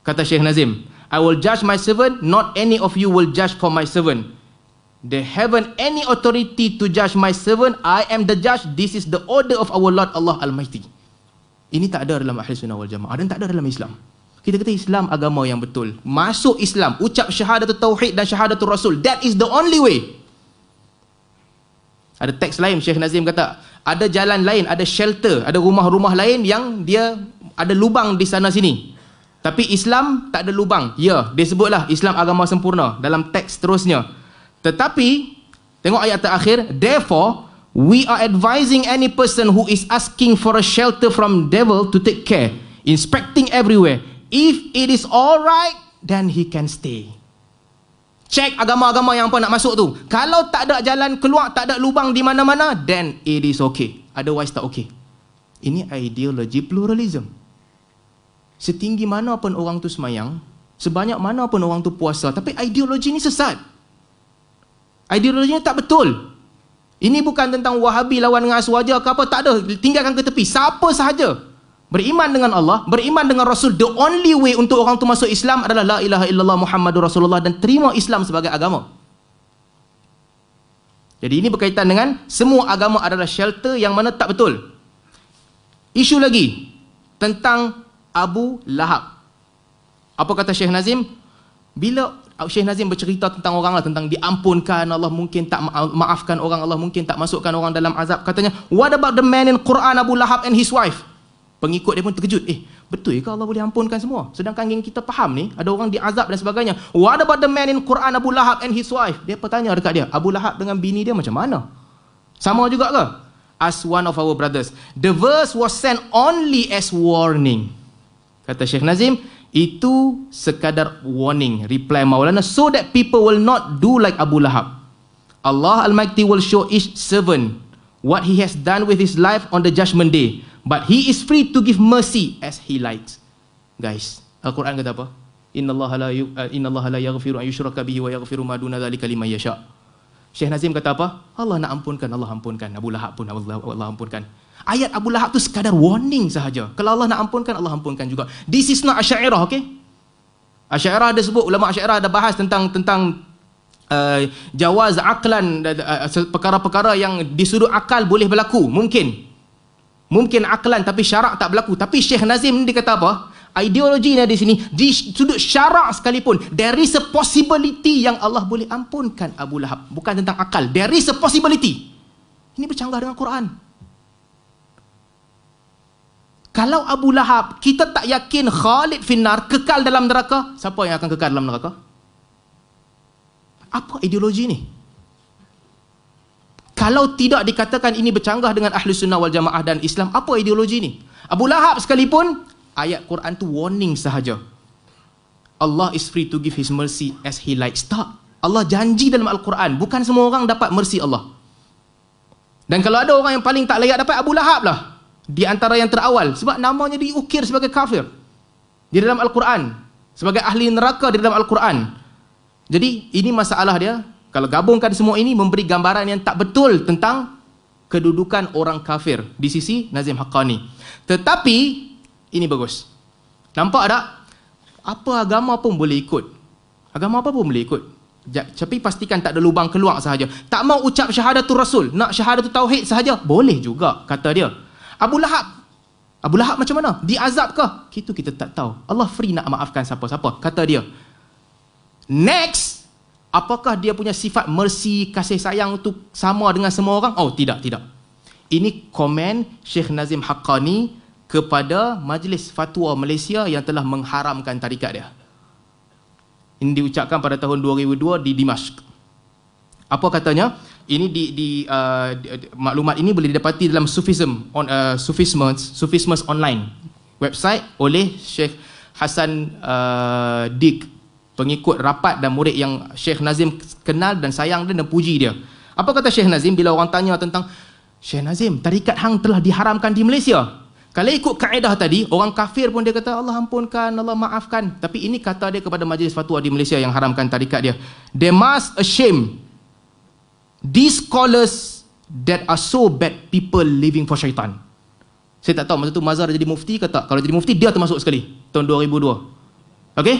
Kata Syekh Nazim, I will judge my servant, not any of you will judge for my servant. They haven't any authority to judge my servant. I am the judge. This is the order of our Lord Allah Almighty. Ini tak ada dalam Ahli Sunnah wal Jamaah dan tak ada dalam Islam. Kita kata Islam agama yang betul. Masuk Islam, ucap syahadatul tauhid dan syahadatul rasul. That is the only way. Ada teks lain Syekh Nazim kata, ada jalan lain, ada shelter, ada rumah-rumah lain yang dia ada lubang di sana sini. Tapi Islam tak ada lubang. Ya, dia sebutlah Islam agama sempurna dalam teks terusnya. Tetapi tengok ayat terakhir, therefore we are advising any person who is asking for a shelter from devil to take care, inspecting everywhere. If it is all right, then he can stay. Cek agama-agama yang apa nak masuk tu. Kalau tak ada jalan keluar, tak ada lubang di mana-mana, then it is okay. Otherwise tak okay. Ini ideologi pluralism. Setinggi mana pun orang tu semayang, sebanyak mana pun orang tu puasa, tapi ideologi ni sesat. Ideologi ni tak betul. Ini bukan tentang Wahabi lawan dengan Aswaja ke apa, tak ada. Tinggalkan ke tepi. Siapa sahaja beriman dengan Allah, beriman dengan Rasul, the only way untuk orang tu masuk Islam adalah la ilaha illallah Muhammadur Rasulullah, dan terima Islam sebagai agama. Jadi ini berkaitan dengan semua agama adalah shelter, yang mana tak betul. Isu lagi tentang Abu Lahab. Apa kata Syekh Nazim? Bila Syekh Nazim bercerita tentang orang lah, tentang diampunkan, Allah mungkin tak maafkan orang, Allah mungkin tak masukkan orang dalam azab, katanya, what about the man in Quran, Abu Lahab and his wife? Pengikut dia pun terkejut. Betul ke Allah boleh ampunkan semua? Sedangkan yang kita faham ni, ada orang diazab dan sebagainya. What about the man in Quran, Abu Lahab and his wife? Dia bertanya dekat dia, Abu Lahab dengan bini dia macam mana? Sama juga ke? As one of our brothers. The verse was sent only as warning. Kata Syekh Nazim, itu sekadar warning, reply Maulana, so that people will not do like Abu Lahab. Allah Almighty will show each servant what he has done with his life on the judgment day. But he is free to give mercy as he likes. Guys, Al-Quran kata apa? Innallaha la yaghfiru an yushraka bihi wa yaghfiru ma duna dzalika liman yasha. Syekh Nazim kata apa? Allah nak ampunkan, Allah ampunkan. Abu Lahab pun Allah ampunkan. Ayat Abu Lahab tu sekadar warning sahaja. Kalau Allah nak ampunkan, Allah ampunkan juga. This is not Asy'ariyah, okay? Asy'ariyah ada sebut, ulama Asy'ariyah ada bahas tentang jawaz aqlan, perkara-perkara yang di sudut akal boleh berlaku, mungkin aklan tapi syarak tak berlaku. Tapi Syekh Nazim ni dia kata apa? Ideologi ni di sini, di sudut syarak sekalipun, there is a possibility yang Allah boleh ampunkan Abu Lahab. Bukan tentang akal, there is a possibility. Ini bercanggah dengan Quran. Kalau Abu Lahab, kita tak yakin Khalid finnar, kekal dalam neraka, siapa yang akan kekal dalam neraka? Apa ideologi ni? Kalau tidak dikatakan ini bercanggah dengan Ahlus Sunnah wal Jamaah dan Islam, apa ideologi ni? Abu Lahab sekalipun, ayat Quran tu warning sahaja. Allah is free to give his mercy as he likes. Tak. Allah janji dalam Al-Quran, bukan semua orang dapat mercy Allah. Dan kalau ada orang yang paling tak layak dapat, Abu Lahab lah. Di antara yang terawal. Sebab namanya diukir sebagai kafir di dalam Al-Quran. Sebagai ahli neraka di dalam Al-Quran. Jadi ini masalah dia. Kalau gabungkan semua ini, memberi gambaran yang tak betul tentang kedudukan orang kafir di sisi Nazim Haqqani. Tetapi ini bagus. Nampak tak? Apa agama pun boleh ikut. Agama apa pun boleh ikut. Tapi pastikan tak ada lubang keluar sahaja. Tak mau ucap syahadatul Rasul, nak syahadatul tauhid sahaja, boleh juga, kata dia. Abu Lahab macam mana? Diazab ke? Itu kita tak tahu. Allah free nak maafkan siapa-siapa, kata dia. Next, apakah dia punya sifat mercy, kasih sayang itu sama dengan semua orang? Oh, tidak. Ini komen Syekh Nazim Haqqani kepada Majlis Fatwa Malaysia yang telah mengharamkan tarikat dia. Ini diucapkan pada tahun 2002 di Dimashq. Apa katanya? Ini maklumat ini boleh didapati dalam Sufism online website oleh Syekh Hasan Dik, pengikut rapat dan murid yang Syekh Nazim kenal dan sayang dia dan puji dia. Apa kata Syekh Nazim bila orang tanya tentang, Syekh Nazim, tarikat hang telah diharamkan di Malaysia. Kalau ikut kaedah tadi, orang kafir pun dia kata Allah ampunkan, Allah maafkan. Tapi ini kata dia kepada majlis fatwa di Malaysia yang haramkan tarikat dia. They must ashame these scholars that are so bad people living for syaitan. Saya tak tahu masa tu Mazhar jadi mufti ke tak. Kalau jadi mufti, dia termasuk sekali tahun 2002. Okay?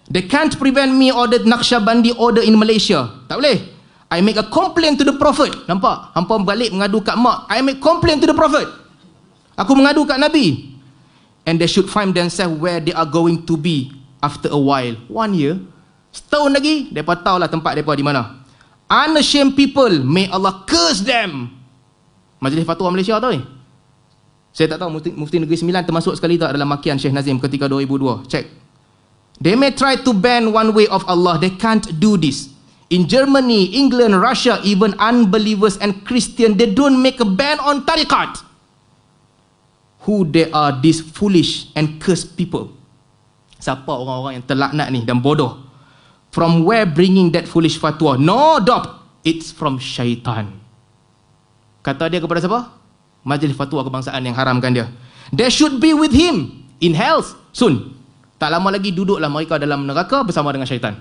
They can't prevent me or the Naqshbandi order in Malaysia. Tak boleh. I make a complaint to the Prophet. Nampak? Hampa balik mengadu kat mak. I make complaint to the Prophet. Aku mengadu kat Nabi. And they should find themselves where they are going to be after a while. 1 year. Setahun lagi, mereka tahulah tempat mereka di mana. unashamed people, may Allah curse them. Majlis Fatwa Malaysia tahu ni? Saya tak tahu Mufti Negeri Sembilan termasuk sekali tak dalam makian Syekh Nazim ketika 2002. Cek. They may try to ban one way of Allah, they can't do this. In Germany, England, Russia, even unbelievers and Christian, they don't make a ban on tariqat. Who they are, these foolish and cursed people? Siapa orang-orang yang terlaknat ni dan bodoh? From where bringing that foolish fatwa? No doubt, it's from syaitan. Kata dia kepada siapa? Majlis Fatwa Kebangsaan yang haramkan dia. They should be with him in hell soon. Tak lama lagi duduklah mereka dalam neraka bersama dengan syaitan.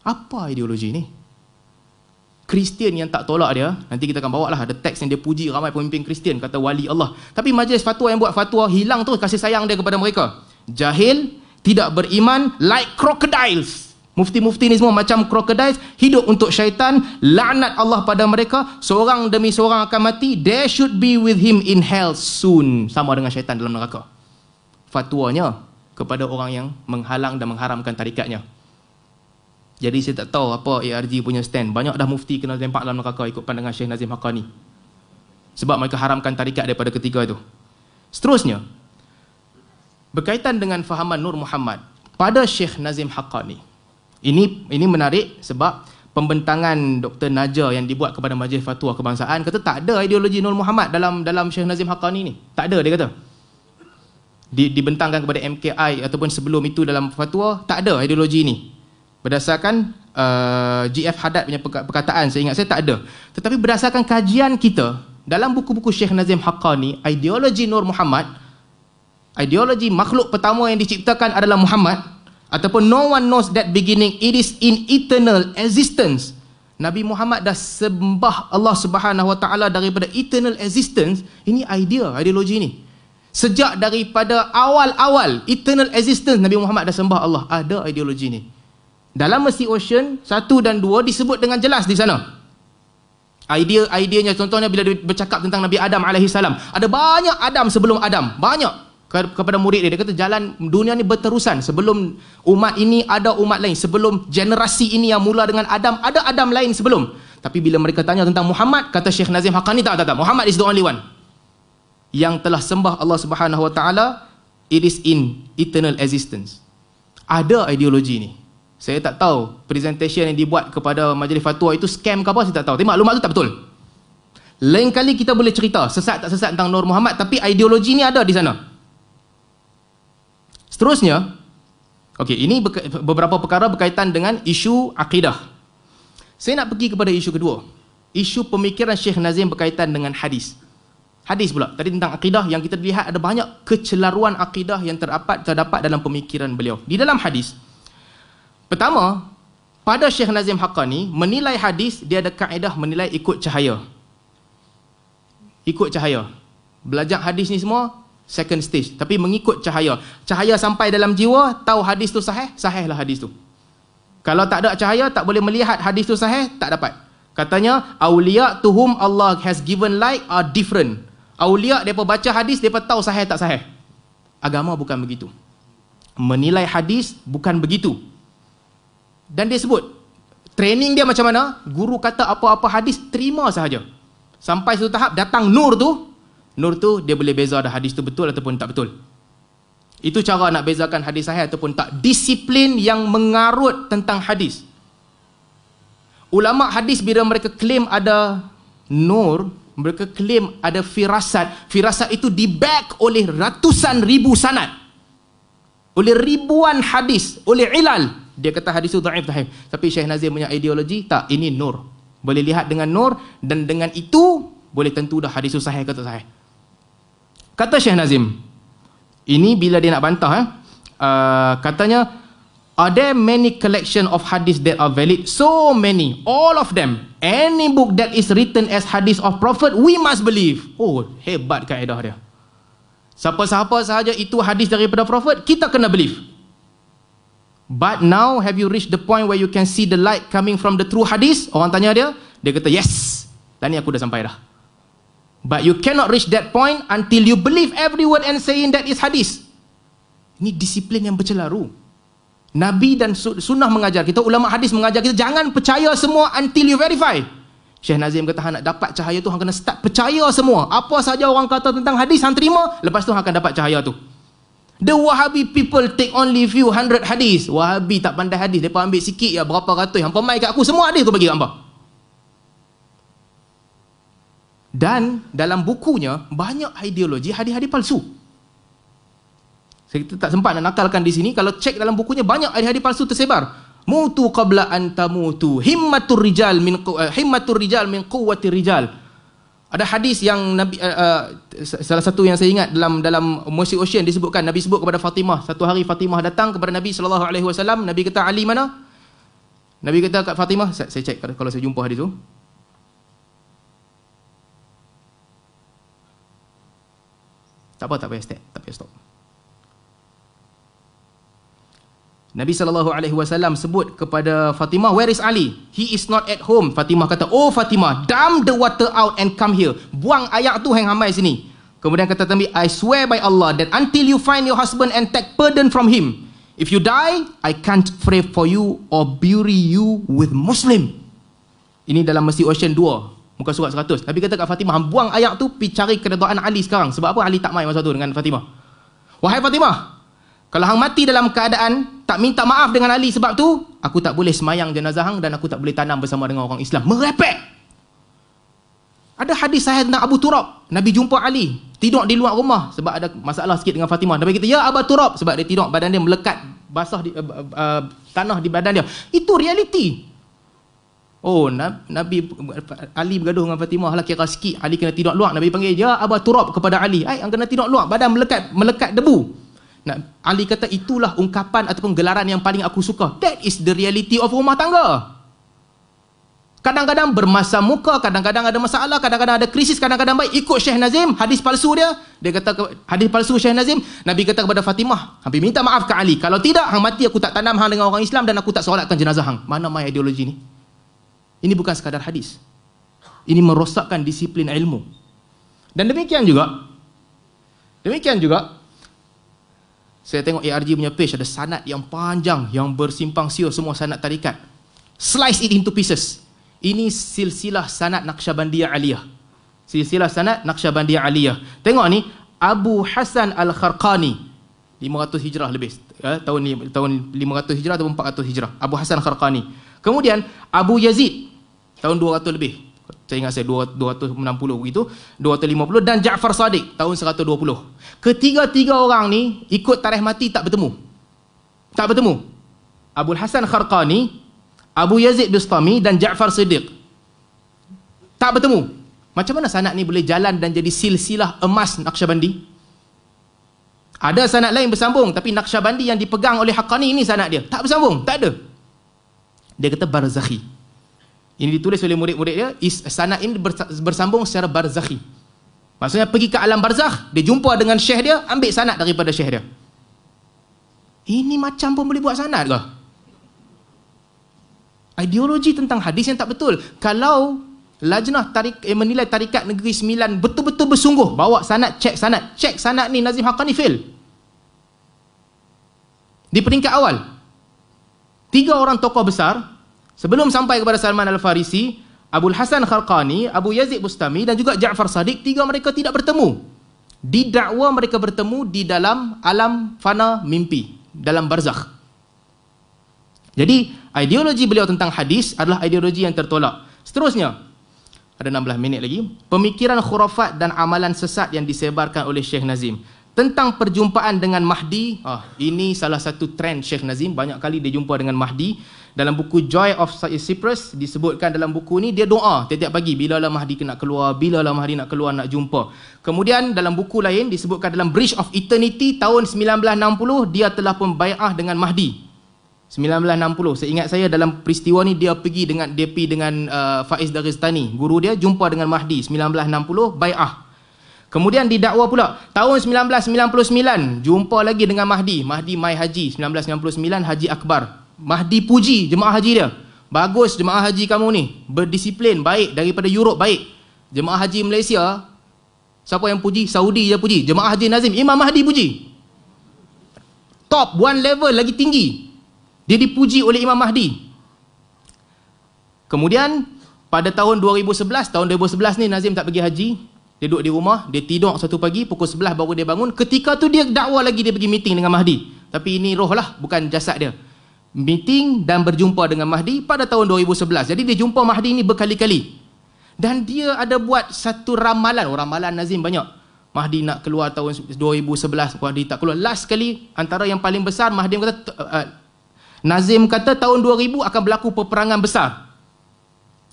Apa ideologi ni? Kristian yang tak tolak dia, nanti kita akan bawa lah ada teks yang dia puji ramai pemimpin Kristian, kata wali Allah. Tapi majlis fatwa yang buat fatwa hilang tu kasih sayang dia kepada mereka. Jahil, tidak beriman, like crocodiles. Mufti-mufti ni semua macam crocodiles, hidup untuk syaitan, laknat Allah pada mereka, seorang demi seorang akan mati. They should be with him in hell soon. Sama dengan syaitan dalam neraka. Fatwanya kepada orang yang menghalang dan mengharamkan tarikatnya. Jadi saya tak tahu apa ARG punya stand. Banyak dah mufti kena tempak dalam neraka ikut pandangan Syekh Nazim Haqqani. Sebab mereka haramkan tarikat daripada ketiga itu. Seterusnya, berkaitan dengan fahaman Nur Muhammad pada Syekh Nazim Haqqani. Ini menarik sebab pembentangan Dr. Naja yang dibuat kepada Majlis Fatwa Kebangsaan kata tak ada ideologi Nur Muhammad dalam Syekh Nazim Haqqani ni. Tak ada, dia kata. Dibentangkan kepada MKI ataupun sebelum itu dalam fatwa, tak ada ideologi ni. Berdasarkan GF Haddad punya perkataan, saya ingat saya tak ada. Tetapi berdasarkan kajian kita dalam buku-buku Syekh Nazim Haqqani, ideologi Nur Muhammad, ideologi makhluk pertama yang diciptakan adalah Muhammad, ataupun no one knows that beginning, it is in eternal existence. Nabi Muhammad dah sembah Allah Subhanahu Wa Taala daripada eternal existence. Ini ideologi ni. Sejak daripada awal-awal eternal existence, Nabi Muhammad dah sembah Allah. Ada ideologi ni. Dalam Mercy Ocean 1 dan 2 disebut dengan jelas di sana. Idenya contohnya bila dia bercakap tentang Nabi Adam alaihissalam. Ada banyak Adam sebelum Adam. Banyak. Kepada murid dia kata jalan dunia ni berterusan. Sebelum umat ini ada umat lain. Sebelum generasi ini yang mula dengan Adam, ada Adam lain sebelum. Tapi bila mereka tanya tentang Muhammad, kata Syekh Nazim Haqqani, tak. Muhammad is the only one yang telah sembah Allah Subhanahu Wa Taala. It is in eternal existence. Ada ideologi ni. Saya tak tahu presentation yang dibuat kepada majlis fatwa itu scam ke apa, saya tak tahu. Tapi maklumat tu tak betul. Lain kali kita boleh cerita sesat tak sesat tentang Nur Muhammad, tapi ideologi ni ada di sana. Seterusnya, okey, ini beberapa perkara berkaitan dengan isu akidah. Saya nak pergi kepada isu kedua. Isu pemikiran Syekh Nazim berkaitan dengan hadis. Hadis pula. Tadi tentang akidah yang kita lihat ada banyak kecelaruan akidah yang terdapat dalam pemikiran beliau. Di dalam hadis, pertama, pada Syekh Nazim Haqqani, menilai hadis, dia ada kaedah menilai ikut cahaya. Ikut cahaya. Belajar hadis ni semua second stage, tapi mengikut cahaya. Cahaya sampai dalam jiwa, tahu hadis tu sahih, sahihlah hadis tu. Kalau tak ada cahaya, tak boleh melihat hadis tu sahih, tak dapat. Katanya, awliya to whom Allah has given light are different. Awliya, mereka baca hadis, mereka tahu sahih tak sahih. Agama bukan begitu. Menilai hadis bukan begitu. Dan dia sebut, training dia macam mana? Guru kata apa-apa hadis, terima sahaja. Sampai satu tahap, datang nur tu dia boleh beza dah hadis tu betul ataupun tak betul. Itu cara nak bezakan hadis sahih ataupun tak. Disiplin yang mengarut tentang hadis. Ulama hadis bila mereka claim ada nur, mereka claim ada firasat. Firasat itu di-back oleh ratusan ribu sanad, oleh ribuan hadis, oleh ilal. Dia kata hadis itu dhaif. Tapi Syekh Nazim punya ideologi, tak, ini nur. Boleh lihat dengan nur, dan dengan itu boleh tentu dah hadis itu sahih ke tak sahih. Kata Syekh Nazim, ini bila dia nak bantah, katanya, are there many collection of hadith that are valid? So many, all of them. Any book that is written as hadith of Prophet, we must believe. Oh, hebat kaedah dia. Siapa-siapa sahaja itu hadis daripada Prophet, kita kena believe. But now, have you reached the point where you can see the light coming from the true hadith? Orang tanya dia kata yes. Dan ni aku dah sampai dah. But you cannot reach that point until you believe every word and saying that is hadis. Ini disiplin yang bercelaru. Nabi dan sunnah mengajar kita, ulama hadis mengajar kita, jangan percaya semua until you verify. Syekh Nazim kata, hang nak dapat cahaya tu hang kena start percaya semua. Apa saja orang kata tentang hadis hang terima, lepas tu hang akan dapat cahaya tu. The Wahhabi people take only few hundred hadis. Wahhabi tak pandai hadis, depa ambil sikit ya, berapa ratus. Hampa mai kat aku semua hadis tu bagi kat hampa. Dan dalam bukunya banyak ideologi hadis-hadis palsu. Saya tak sempat nak nakalkan di sini. Kalau cek dalam bukunya banyak hadis-hadis palsu tersebar. Mutu qabla an tamutu, himmatur rijal min quwwatir rijal. Ada hadis yang Nabi salah satu yang saya ingat dalam Mercy Ocean disebutkan, Nabi sebut kepada Fatimah, satu hari Fatimah datang kepada Nabi SAW. Nabi kata, Ali mana? Nabi kata kat Fatimah, saya cek kalau saya jumpa hadis tu. Tak payah stop. Nabi SAW sebut kepada Fatimah, where is Ali? He is not at home. Fatimah kata, oh Fatimah, dump the water out and come here. Buang air tu hang hamai sini. Kemudian kata Nabi, I swear by Allah that until you find your husband and take pardon from him, if you die, I can't pray for you or bury you with Muslim. Ini dalam Masjid Ocean 2, muka surat 100. Nabi kata kat Fatimah, buang air tu, pergi cari keredaan Ali sekarang. Sebab apa? Ali tak mai masa tu dengan Fatimah. Wahai Fatimah, kalau hang mati dalam keadaan tak minta maaf dengan Ali sebab tu, aku tak boleh semayang jenazah hang dan aku tak boleh tanam bersama dengan orang Islam. Merepek. Ada hadis sahih tentang Abu Turab. Nabi jumpa Ali tidur di luar rumah sebab ada masalah sikit dengan Fatimah. Nabi kata, ya Abu Turab, sebab dia tidur badan dia melekat basah di tanah di badan dia. Itu realiti. Oh, Nabi Ali bergaduh dengan Fatimah lah, kira sikit Ali kena tidur luar. Nabi panggil, ya Abu Turab kepada Ali, ai hang kena tidur luar, badan melekat debu. Ali kata, itulah ungkapan ataupun gelaran yang paling aku suka. That is the reality of rumah tangga. Kadang-kadang bermasam muka, kadang-kadang ada masalah, kadang-kadang ada krisis, kadang-kadang baik. Ikut Syekh Nazim, hadis palsu dia kata, hadis palsu Syekh Nazim, Nabi kata kepada Fatimah, hampir minta maaf ke Ali, kalau tidak hang mati, aku tak tanam hang dengan orang Islam dan aku tak solatkan jenazah hang. Mana mai ideologi ni? Ini bukan sekadar hadis, ini merosakkan disiplin ilmu. Dan demikian juga saya tengok ARG punya page, ada sanad yang panjang yang bersimpang siur, semua sanad tarikat. Slice it into pieces. Ini silsilah sanad Naqsyabandiyah Aliyah. Silsilah sanad Naqsyabandiyah Aliyah. Tengok ni, Abu Hasan Al-Kharqani, 500 Hijrah lebih. Tahun 500 Hijrah atau 400 Hijrah. Abu Hasan Al-Kharqani. Kemudian Abu Yazid, tahun 200 lebih. Saya ingat saya 260 begitu, 250, dan Ja'far Sadiq tahun 120. Ketiga-tiga orang ni ikut tarikh mati tak bertemu. Abu Hasan Kharqani, Abu Yazid Bistami dan Ja'far Siddiq tak bertemu. Macam mana sanad ni boleh jalan dan jadi silsilah emas Naqsyabandi? Ada sanad lain bersambung, tapi Naqsyabandi yang dipegang oleh Haqqani ini sanad dia tak bersambung, tak ada. Dia kata barzakhi. Ini ditulis oleh murid-murid dia, sanad ini bersambung secara barzakhi. Maksudnya pergi ke alam barzakh, dia jumpa dengan syekh dia, ambil sanad daripada syekh dia. Ini macam pun boleh buat sanad ke? Ideologi tentang hadis yang tak betul. Kalau lajnah menilai tarikat Negeri Sembilan betul-betul bersungguh, bawa sanad, cek sanad ni Nazim Haqqani fail. Di peringkat awal, 3 orang tokoh besar sebelum sampai kepada Salman Al-Farisi, Abu Hasan Kharqani, Abu Yazid Bustami dan juga Ja'far Sadiq, 3 mereka tidak bertemu. Didakwa mereka bertemu di dalam alam fana mimpi, dalam barzakh. Jadi, ideologi beliau tentang hadis adalah ideologi yang tertolak. Seterusnya, ada 16 minit lagi, pemikiran khurafat dan amalan sesat yang disebarkan oleh Syekh Nazim tentang perjumpaan dengan Mahdi. Ini salah satu trend Syekh Nazim, banyak kali dia jumpa dengan Mahdi. Dalam buku Joy of Cyprus disebutkan, dalam buku ni dia doa tiap-tiap pagi, bilalah Mahdi nak keluar, bilalah Mahdi nak keluar, nak jumpa. Kemudian dalam buku lain disebutkan, dalam Bridge of Eternity tahun 1960 dia telah pun bai'ah dengan Mahdi. 1960, seingat saya dalam peristiwa ni dia pergi dengan Faiz Daristani, guru dia, jumpa dengan Mahdi 1960, bai'ah. Kemudian didakwa pula tahun 1999 jumpa lagi dengan Mahdi mai haji 1999, Haji Akbar. Mahdi puji jemaah haji dia, bagus jemaah haji kamu ni, berdisiplin, baik, daripada Europe baik. Jemaah haji Malaysia, siapa yang puji? Saudi je puji. Jemaah haji Nazim, Imam Mahdi puji. Top, one level lagi tinggi. Dia dipuji oleh Imam Mahdi. Kemudian pada tahun 2011 ni Nazim tak pergi haji. Dia duduk di rumah, dia tidur satu pagi, pukul 11 baru dia bangun. Ketika tu dia dakwa lagi, dia pergi meeting dengan Mahdi. Tapi ini roh lah, bukan jasad dia. Meeting dan berjumpa dengan Mahdi pada tahun 2011. Jadi dia jumpa Mahdi ni berkali-kali. Dan dia ada buat satu ramalan. Ramalan Nazim banyak. Mahdi nak keluar tahun 2011, Mahdi tak keluar. Last kali, antara yang paling besar, Nazim kata tahun 2000 akan berlaku peperangan besar.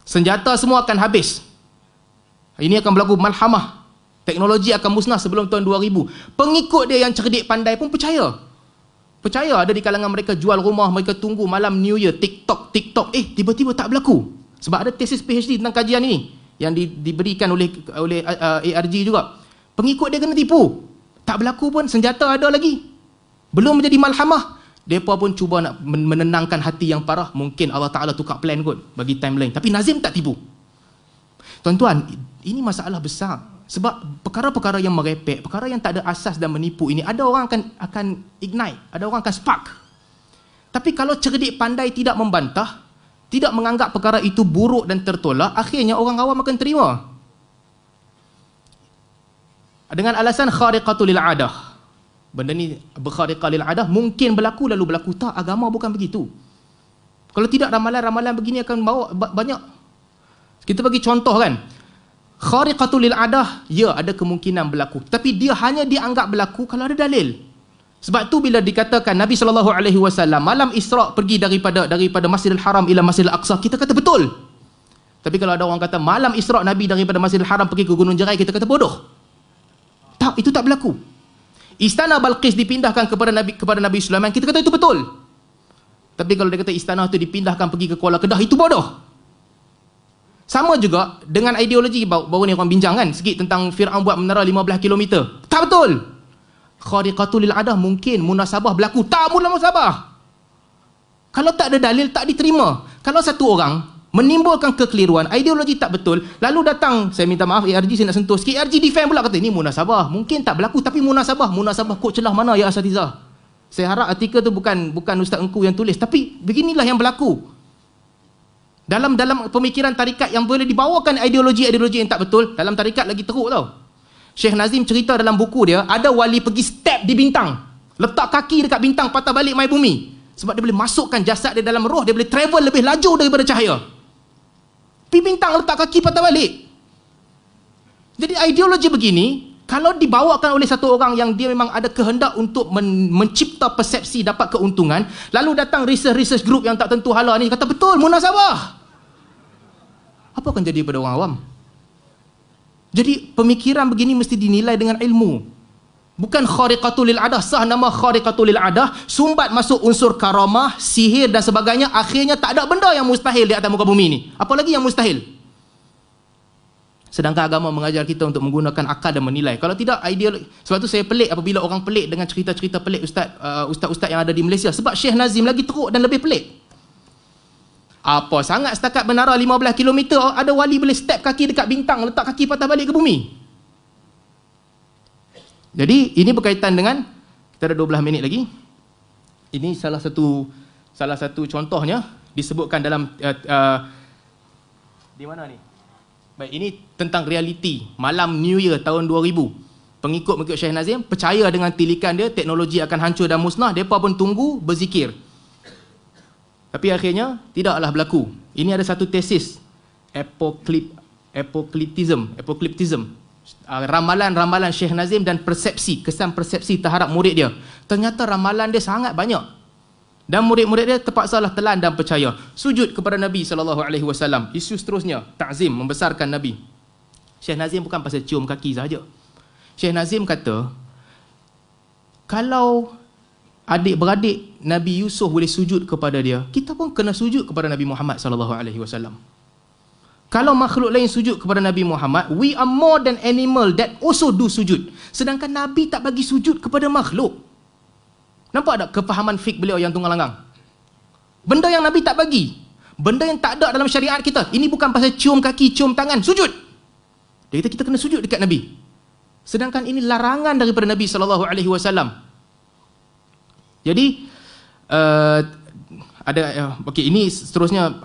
Senjata semua akan habis. Ini akan berlaku malhamah. Teknologi akan musnah sebelum tahun 2000. Pengikut dia yang cerdik pandai pun percaya. Percaya, ada di kalangan mereka jual rumah, mereka tunggu malam New Year, TikTok. Tiba-tiba tak berlaku. Sebab ada tesis PhD tentang kajian ini yang diberikan oleh ARG juga. Pengikut dia kena tipu. Tak berlaku pun, senjata ada lagi. Belum menjadi malhamah. Mereka pun cuba nak menenangkan hati yang parah. Mungkin Allah Ta'ala tukar plan kot bagi timeline. Tapi Nazim tak tipu. Tuan-tuan, ini masalah besar. Sebab perkara-perkara yang merepek, perkara yang tak ada asas dan menipu ini, ada orang akan ignite, ada orang akan spark. Tapi kalau cerdik pandai tidak membantah, tidak menganggap perkara itu buruk dan tertolak, akhirnya orang awam akan terima. Dengan alasan khariqatul lil adah. Benda ni berkhariqah lil adah, mungkin berlaku lalu berlaku. Tak, agama bukan begitu. Kalau tidak, ramalan-ramalan begini akan bawa banyak. Kita bagi contoh kan. Khariqatul lil adah, ya ada kemungkinan berlaku. Tapi dia hanya dianggap berlaku kalau ada dalil. Sebab tu bila dikatakan Nabi SAW malam Isra' pergi daripada Masjidil Haram ila Masjidil Aqsa, kita kata betul. Tapi kalau ada orang kata malam Isra' Nabi daripada Masjidil Haram pergi ke Gunung Jerai, kita kata bodoh. Tak, itu tak berlaku. Istana Balqis dipindahkan kepada Nabi Sulaiman, kita kata itu betul. Tapi kalau dia kata istana itu dipindahkan pergi ke Kuala Kedah, itu bodoh. Sama juga dengan ideologi baru ni orang bincang kan sikit tentang Fir'aun buat menara 15 km. Tak betul. Khariqatul lil adah, mungkin munasabah berlaku. Tak munasabah. Kalau tak ada dalil, tak diterima. Kalau satu orang menimbulkan kekeliruan, ideologi tak betul, lalu datang, saya minta maaf ARG, saya nak sentuh sikit, ARG defend pula kata ini munasabah. Mungkin tak berlaku, tapi munasabah kod celah mana ya asatizah? Saya harap artikel tu bukan Ustaz Engku yang tulis, tapi beginilah yang berlaku. Dalam pemikiran tarikat yang boleh dibawakan ideologi yang tak betul, dalam tarikat lagi teruk tau. Syekh Nazim cerita dalam buku dia, ada wali pergi step di bintang, letak kaki dekat bintang, patah balik mai bumi. Sebab dia boleh masukkan jasad dia dalam roh, dia boleh travel lebih laju daripada cahaya. Pergi bintang, letak kaki, patah balik. Jadi ideologi begini, kalau dibawakan oleh satu orang yang dia memang ada kehendak untuk mencipta persepsi, dapat keuntungan, lalu datang research group yang tak tentu hala ni, kata betul, munasabah. Apa akan jadi pada orang awam? Jadi pemikiran begini mesti dinilai dengan ilmu. Bukan khariqatul lil adah, sah nama khariqatul lil adah, sumbat masuk unsur karamah, sihir dan sebagainya, akhirnya tak ada benda yang mustahil di atas muka bumi ni. Apalagi yang mustahil. Sedangkan agama mengajar kita untuk menggunakan akal dan menilai. Kalau tidak, ideologi. Sebab tu saya pelik apabila orang pelik dengan cerita-cerita pelik ustaz-ustaz yang ada di Malaysia. Sebab Syekh Nazim lagi teruk dan lebih pelik. Apa sangat setakat menara 15 km, ada wali boleh step kaki dekat bintang, letak kaki patah balik ke bumi. Jadi ini berkaitan dengan, kita ada 12 minit lagi. Ini salah satu contohnya disebutkan dalam di mana ni? Baik, ini tentang realiti malam New Year tahun 2000. Pengikut Syekh Nazim percaya dengan tilikan dia, teknologi akan hancur dan musnah, mereka pun tunggu berzikir. Tapi akhirnya tidaklah berlaku. Ini ada satu tesis apocalypticism, ramalan-ramalan Syekh Nazim dan kesan persepsi terhadap murid dia. Ternyata ramalan dia sangat banyak. Dan murid-murid dia terpaksalah telan dan percaya. Sujud kepada Nabi SAW. Isu seterusnya, ta'zim, membesarkan Nabi. Syekh Nazim bukan pasal cium kaki sahaja. Syekh Nazim kata, kalau adik-beradik Nabi Yusuf boleh sujud kepada dia, kita pun kena sujud kepada Nabi Muhammad SAW. Kalau makhluk lain sujud kepada Nabi Muhammad, we are more than animal that also do sujud. Sedangkan Nabi tak bagi sujud kepada makhluk. Nampak tak kefahaman fik beliau yang tunggal langgang? Benda yang Nabi tak bagi, benda yang tak ada dalam syariat kita. Ini bukan pasal cium kaki, cium tangan, sujud. Dia kata kita kena sujud dekat Nabi. Sedangkan ini larangan daripada Nabi SAW. Jadi okey, ini seterusnya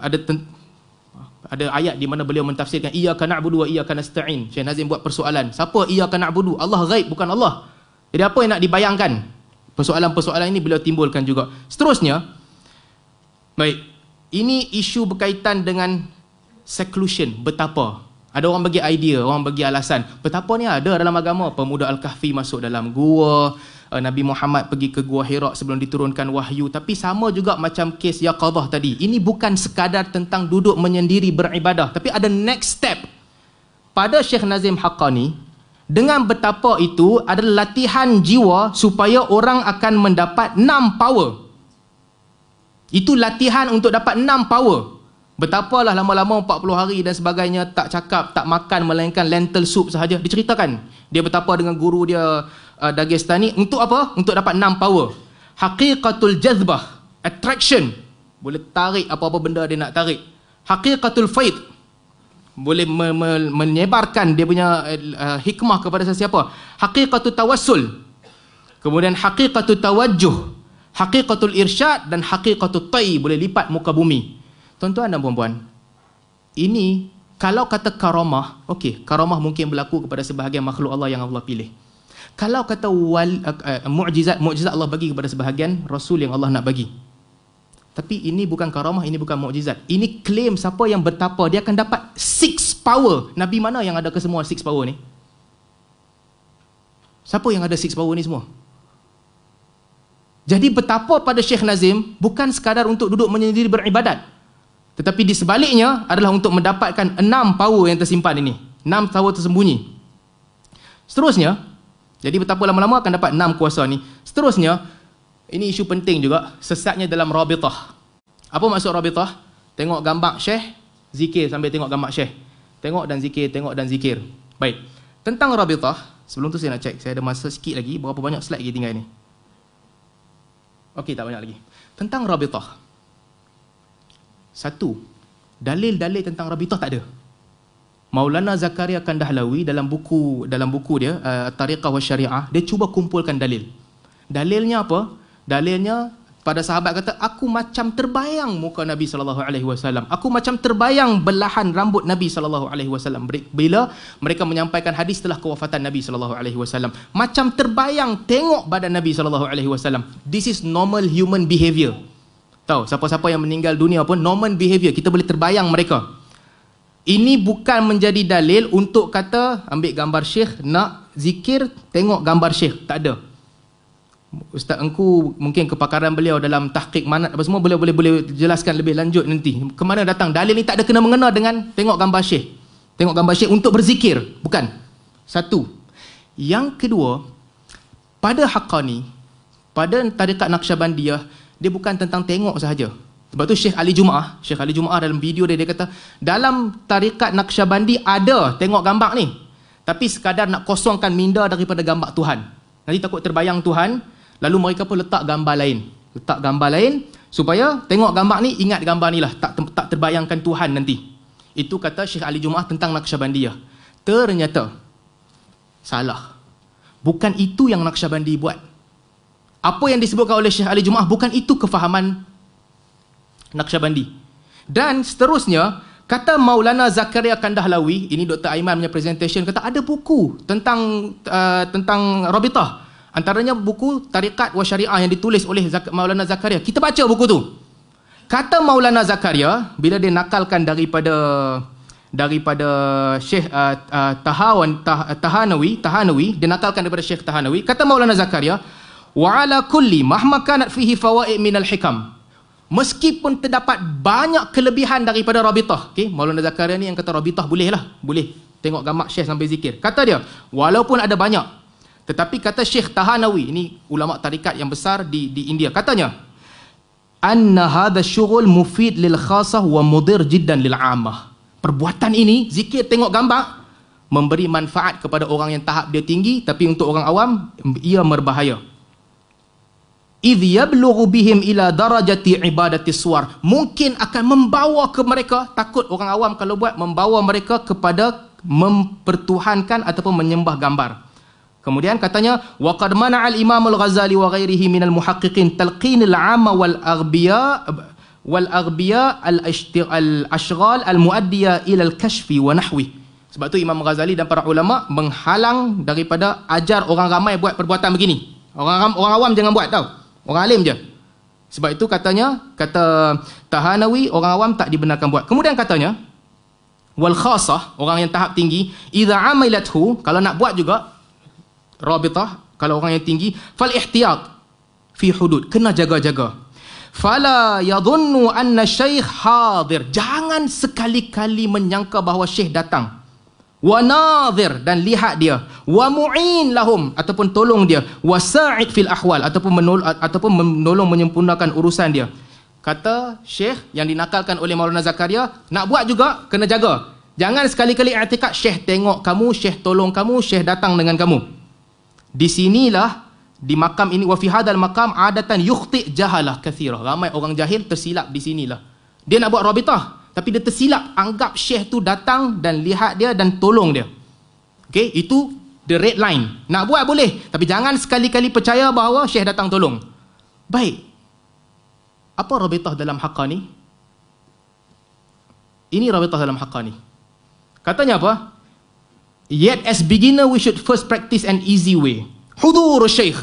ada ayat di mana beliau mentafsirkan iyyaka na'budu wa iyyaka nasta'in. Syekh Nazim buat persoalan, siapa iyyaka na'budu? Allah ghaib, bukan Allah. Jadi apa yang nak dibayangkan? Persoalan-persoalan ini beliau timbulkan juga. Seterusnya, baik, ini isu berkaitan dengan seclusion, betapa. Ada orang bagi idea, orang bagi alasan. Betapa ni ada dalam agama. Pemuda Al-Kahfi masuk dalam gua, Nabi Muhammad pergi ke Gua Hira sebelum diturunkan wahyu. Tapi sama juga macam kes Yaqadhah tadi. Ini bukan sekadar tentang duduk menyendiri beribadah, tapi ada next step. Pada Syekh Nazim Haqqani, dengan betapa itu adalah latihan jiwa supaya orang akan mendapat 6 power. Itu latihan untuk dapat 6 power. Betapalah lama-lama 40 hari dan sebagainya, tak cakap, tak makan, melainkan lentil soup sahaja. Diceritakan dia betapa dengan guru dia Dagestani. Untuk apa? Untuk dapat 6 power. Haqiqatul jazbah, attraction, boleh tarik apa-apa benda dia nak tarik. Haqiqatul faid, boleh menyebarkan dia punya hikmah kepada sesiapa. Haqiqatul tawassul, kemudian haqiqatul tawajjuh, haqiqatul irsyad, dan haqiqatul tay, boleh lipat muka bumi. Tuan-tuan dan puan-puan, ini kalau kata karamah, okey, karamah mungkin berlaku kepada sebahagian makhluk Allah yang Allah pilih. Kalau kata mukjizat Allah bagi kepada sebahagian rasul yang Allah nak bagi. Tapi ini bukan karamah, ini bukan mukjizat. Ini claim siapa yang bertapa dia akan dapat 6 power. Nabi mana yang ada ke semua 6 power ni? Siapa yang ada 6 power ni semua? Jadi betapa pada Syekh Nazim bukan sekadar untuk duduk menyendiri beribadat, tetapi di sebaliknya adalah untuk mendapatkan 6 power yang tersimpan ini. 6 power tersembunyi. Seterusnya, jadi betapa lama-lama akan dapat 6 kuasa ni. Seterusnya, ini isu penting juga, sesatnya dalam rabitah. Apa maksud rabitah? Tengok gambar Syekh, zikir sambil tengok gambar Syekh. Tengok dan zikir, tengok dan zikir. Baik. Tentang rabitah, sebelum tu saya nak cek, saya ada masa sikit lagi, berapa banyak slide lagi tinggal ni? Okey, tak banyak lagi. Tentang rabitah. Satu, dalil-dalil tentang rabitah tak ada. Maulana Zakaria Kandahlawi dalam buku dia Tariqah wa Syariah, dia cuba kumpulkan dalil. Dalilnya apa? Dalilnya pada sahabat kata, aku macam terbayang muka Nabi SAW. Aku macam terbayang belahan rambut Nabi SAW bila mereka menyampaikan hadis setelah kewafatan Nabi SAW. Macam terbayang tengok badan Nabi SAW. This is normal human behavior. Tahu, siapa-siapa yang meninggal dunia pun normal behavior, kita boleh terbayang mereka. Ini bukan menjadi dalil untuk kata ambil gambar Syekh, nak zikir, tengok gambar Syekh. Tak ada. Ustaz Engku mungkin kepakaran beliau dalam tahqiq manat apa semua, boleh jelaskan lebih lanjut nanti. Kemana datang dalil ni? Tak ada kena-mengena dengan tengok gambar Syekh. Tengok gambar Syekh untuk berzikir, bukan. Satu. Yang kedua, pada Haqqani, pada tarikat Naqsyabandiyah, dia bukan tentang tengok sahaja. Sebab tu Syekh Ali Jumaah dalam video dia kata, dalam tarikat Naqsyabandi ada tengok gambar ni, tapi sekadar nak kosongkan minda daripada gambar Tuhan. Nanti takut terbayang Tuhan, lalu mereka pun letak gambar lain supaya tengok gambar ni, ingat gambar ni lah, tak terbayangkan Tuhan nanti. Itu kata Syekh Ali Jumaah tentang Naqsyabandiyah. Ternyata salah. Bukan itu yang Naqsyabandi buat. Apa yang disebutkan oleh Syekh Ali Jumaah bukan itu kefahaman Naqsyabandi. Dan seterusnya, kata Maulana Zakaria Kandahlawi, ini Dr. Aiman punya presentation, kata ada buku tentang rabitah. Antaranya buku Tariqat wa Syariah yang ditulis oleh Maulana Zakaria. Kita baca buku tu. Kata Maulana Zakaria, bila dia nakalkan daripada Syekh Tahanawi, dia nakalkan daripada Syekh Tahanawi, kata Maulana Zakaria, wa ala kulli mahma kanat fihi fawaid minal hikam. Meskipun terdapat banyak kelebihan daripada rabitah. Okay? Maulana Zakaria ni yang kata rabitah boleh tengok gambar Syekh sampai zikir. Kata dia, walaupun ada banyak, tetapi kata Syekh Tahanawi, ini ulama tarikat yang besar di India, katanya, anna hadha syughul mufid lil khasah wa mudir jiddan lil ammah. Perbuatan ini, zikir tengok gambar, memberi manfaat kepada orang yang tahap dia tinggi, tapi untuk orang awam ia berbahaya. idh yablughu bihim ila darajati ibadati suwar, mungkin akan membawa ke mereka, takut orang awam kalau buat, membawa mereka kepada mempertuhankan ataupun menyembah gambar. Kemudian katanya wa qad mana'a al-Imam al-Ghazali wa ghairihi min al-muhaqqiqin talqin al-'amma wal aghbiya wal aghbiya al-ashghal al-muaddiya ila al-kashfi wa nahwi. Sebab tu Imam Ghazali dan para ulama menghalang daripada ajar orang ramai buat perbuatan begini. Orang awam jangan buat tau. Orang alim je. Sebab itu katanya, kata Tahanawi, orang awam tak dibenarkan buat. Kemudian katanya, wal khasah, orang yang tahap tinggi, idza amilathu, kalau nak buat juga rabitah, kalau orang yang tinggi, fal ihtiyat fi hudud, kena jaga-jaga. Fala yadhunnu anna syekh hadir, jangan sekali-kali menyangka bahawa syekh datang. Wa nadhir, dan lihat dia, wa mu'in lahum, ataupun tolong dia, wa sa'id fil ahwal, ataupun menolong menyempurnakan urusan dia. Kata syekh yang dinakalkan oleh Maulana Zakaria, nak buat juga kena jaga. Jangan sekali-kali i'tikad syekh tengok kamu, syekh tolong kamu, syekh datang dengan kamu. Di sinilah, di makam ini, wa fi hadal makam adatan yukhti jahalah kathira, ramai orang jahil tersilap di sinilah. Dia nak buat rabitah, tapi dia tersilap anggap syekh tu datang dan lihat dia dan tolong dia. Okey, itu the red line. Nak buat boleh, tapi jangan sekali-kali percaya bahawa syekh datang tolong. Baik. Apa rabitah dalam Haqqani? Ini rabitah dalam Haqqani. Katanya apa? Yet as beginner we should first practice an easy way. Hudur syekh.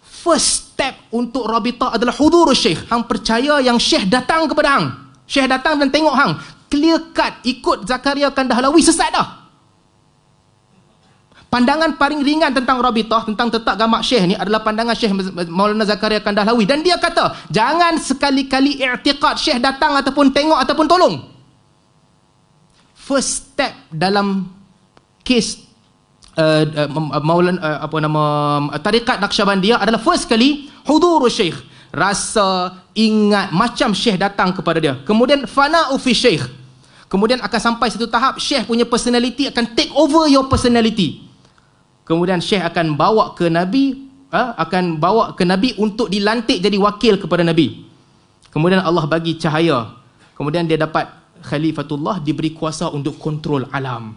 First step untuk rabitah adalah hudur syekh. Hang percaya yang syekh datang kepada hang. Syekh datang dan tengok hang. Clear cut, ikut Zakaria Kandahlawi, sesat dah. Pandangan paling ringan tentang rabitah, tentang tetap gamak syekh ni adalah pandangan Syekh Maulana Zakaria Kandahlawi. Dan dia kata, jangan sekali-kali i'tiqad syekh datang ataupun tengok ataupun tolong. First step dalam kes tarikat Naqsyabandiyah adalah first kali hudur syekh. Rasa, ingat macam syekh datang kepada dia. Kemudian fana'u fi syekh. Kemudian akan sampai satu tahap syekh punya personality akan take over your personality. Kemudian syekh akan bawa ke Nabi, untuk dilantik jadi wakil kepada Nabi. Kemudian Allah bagi cahaya. Kemudian dia dapat Khalifatullah, diberi kuasa untuk kontrol alam.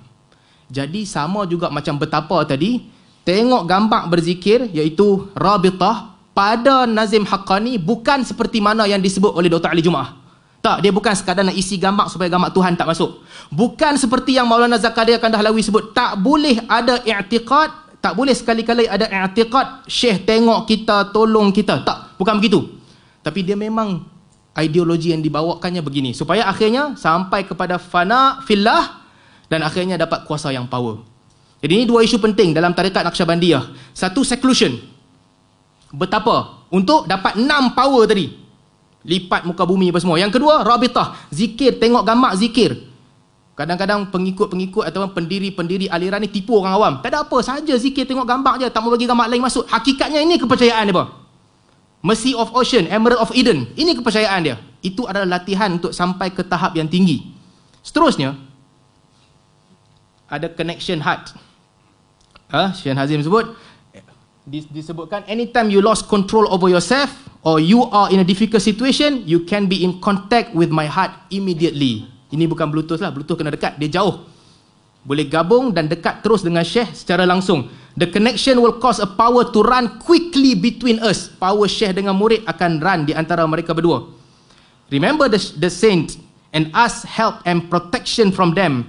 Jadi sama juga macam betapa tadi, tengok gambar berzikir iaitu rabitah pada Nazim Haqqani bukan seperti mana yang disebut oleh Dr. Ali Jumaah. Tak, dia bukan sekadar nak isi gambar supaya gambar Tuhan tak masuk. Bukan seperti yang Maulana Zakaria Kandahlawi sebut, tak boleh ada i'tiqad, tak boleh sekali-kali ada i'tiqad syekh tengok kita, tolong kita. Tak, bukan begitu. Tapi dia memang ideologi yang dibawakannya begini, supaya akhirnya sampai kepada fana fillah dan akhirnya dapat kuasa yang power. Jadi ini dua isu penting dalam tarikat Naqsyabandiyah. Satu, seclusion. Betapa? Untuk dapat 6 power tadi. Lipat muka bumi apa semua. Yang kedua, rabitah. Zikir, tengok gamak zikir. Kadang-kadang pengikut-pengikut atau pendiri-pendiri aliran ni tipu orang awam. Tak ada apa, saja zikir tengok gambar je, tak mau bagi gambar lain masuk. Hakikatnya ini kepercayaan dia apa? Mercy of Ocean, Emerald of Eden. Ini kepercayaan dia. Itu adalah latihan untuk sampai ke tahap yang tinggi. Seterusnya, ada connection heart. Syekh Hazim sebut, disebutkan anytime you lost control over yourself or you are in a difficult situation, you can be in contact with my heart immediately. Ini bukan Bluetooth lah, Bluetooth kena dekat, dia jauh. Boleh gabung dan dekat terus dengan Syekh secara langsung. The connection will cause a power to run quickly between us. Power Syekh dengan murid akan run di antara mereka berdua. Remember the saint and ask help and protection from them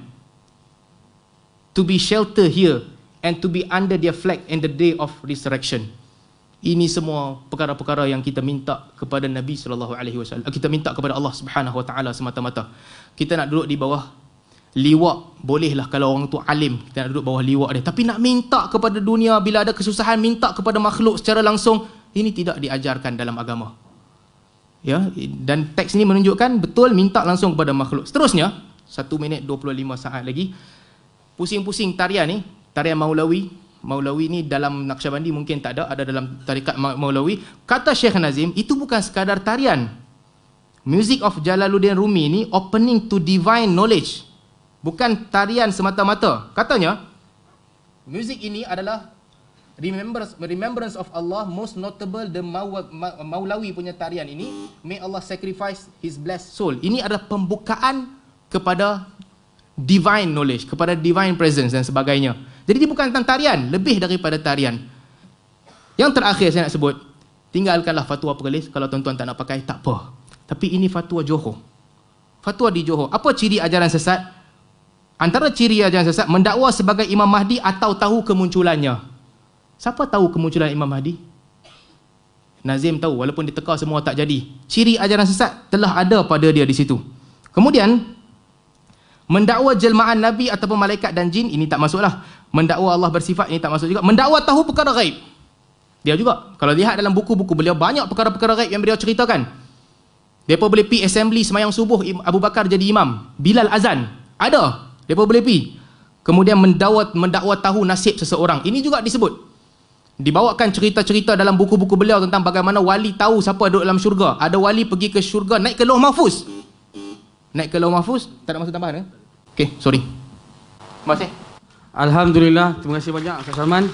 to be shelter here and to be under their flag in the day of resurrection. Ini semua perkara-perkara yang kita minta kepada Nabi SAW. Kita minta kepada Allah Subhanahu Wa Taala semata-mata. Kita nak duduk di bawah liwak, bolehlah kalau orang tu alim, kita nak duduk bawah liwak dia. Tapi nak minta kepada dunia, bila ada kesusahan, minta kepada makhluk secara langsung, ini tidak diajarkan dalam agama. Ya, dan teks ini menunjukkan betul minta langsung kepada makhluk. Seterusnya, 1 minit 25 saat lagi. Pusing-pusing tarian ni, tarian Maulawi. Maulawi ni dalam Naqsyabandi mungkin tak ada dalam tarikat Maulawi. Kata Syekh Nazim, itu bukan sekadar tarian. Music of Jalaluddin Rumi ni opening to divine knowledge. Bukan tarian semata-mata. Katanya, music ini adalah remembrance of Allah, most notable the Maulawi punya tarian ini. May Allah sacrifice his blessed soul. Ini adalah pembukaan kepada divine knowledge, kepada divine presence dan sebagainya. Jadi dia bukan tentang tarian, lebih daripada tarian. Yang terakhir saya nak sebut, tinggalkanlah fatwa pergelis. Kalau tuan-tuan tak nak pakai, tak apa. Tapi ini fatwa Johor. Fatwa di Johor. Apa ciri ajaran sesat? Antara ciri ajaran sesat, mendakwa sebagai Imam Mahdi atau tahu kemunculannya. Siapa tahu kemunculan Imam Mahdi? Nazim tahu, walaupun diteka semua tak jadi. Ciri ajaran sesat telah ada pada dia di situ. Kemudian, mendakwa jelmaan Nabi ataupun malaikat dan jin, ini tak masuklah. Mendakwa Allah bersifat, ini tak masuk juga. Mendakwa tahu perkara gaib, dia juga. Kalau lihat dalam buku-buku beliau, banyak perkara-perkara gaib yang beliau ceritakan. Mereka boleh pergi assembly semayang subuh, Abu Bakar jadi imam, Bilal azan, ada. Mereka boleh pergi. Kemudian mendakwa tahu nasib seseorang, ini juga disebut. Dibawakan cerita-cerita dalam buku-buku beliau tentang bagaimana wali tahu siapa duduk dalam syurga. Ada wali pergi ke syurga, naik ke Lauh Mahfuz. Naik ke Lauh Mahfuz, tak ada masa tambahan. Okey, sorry. Terima kasih. Alhamdulillah, terima kasih banyak Ustaz Salman.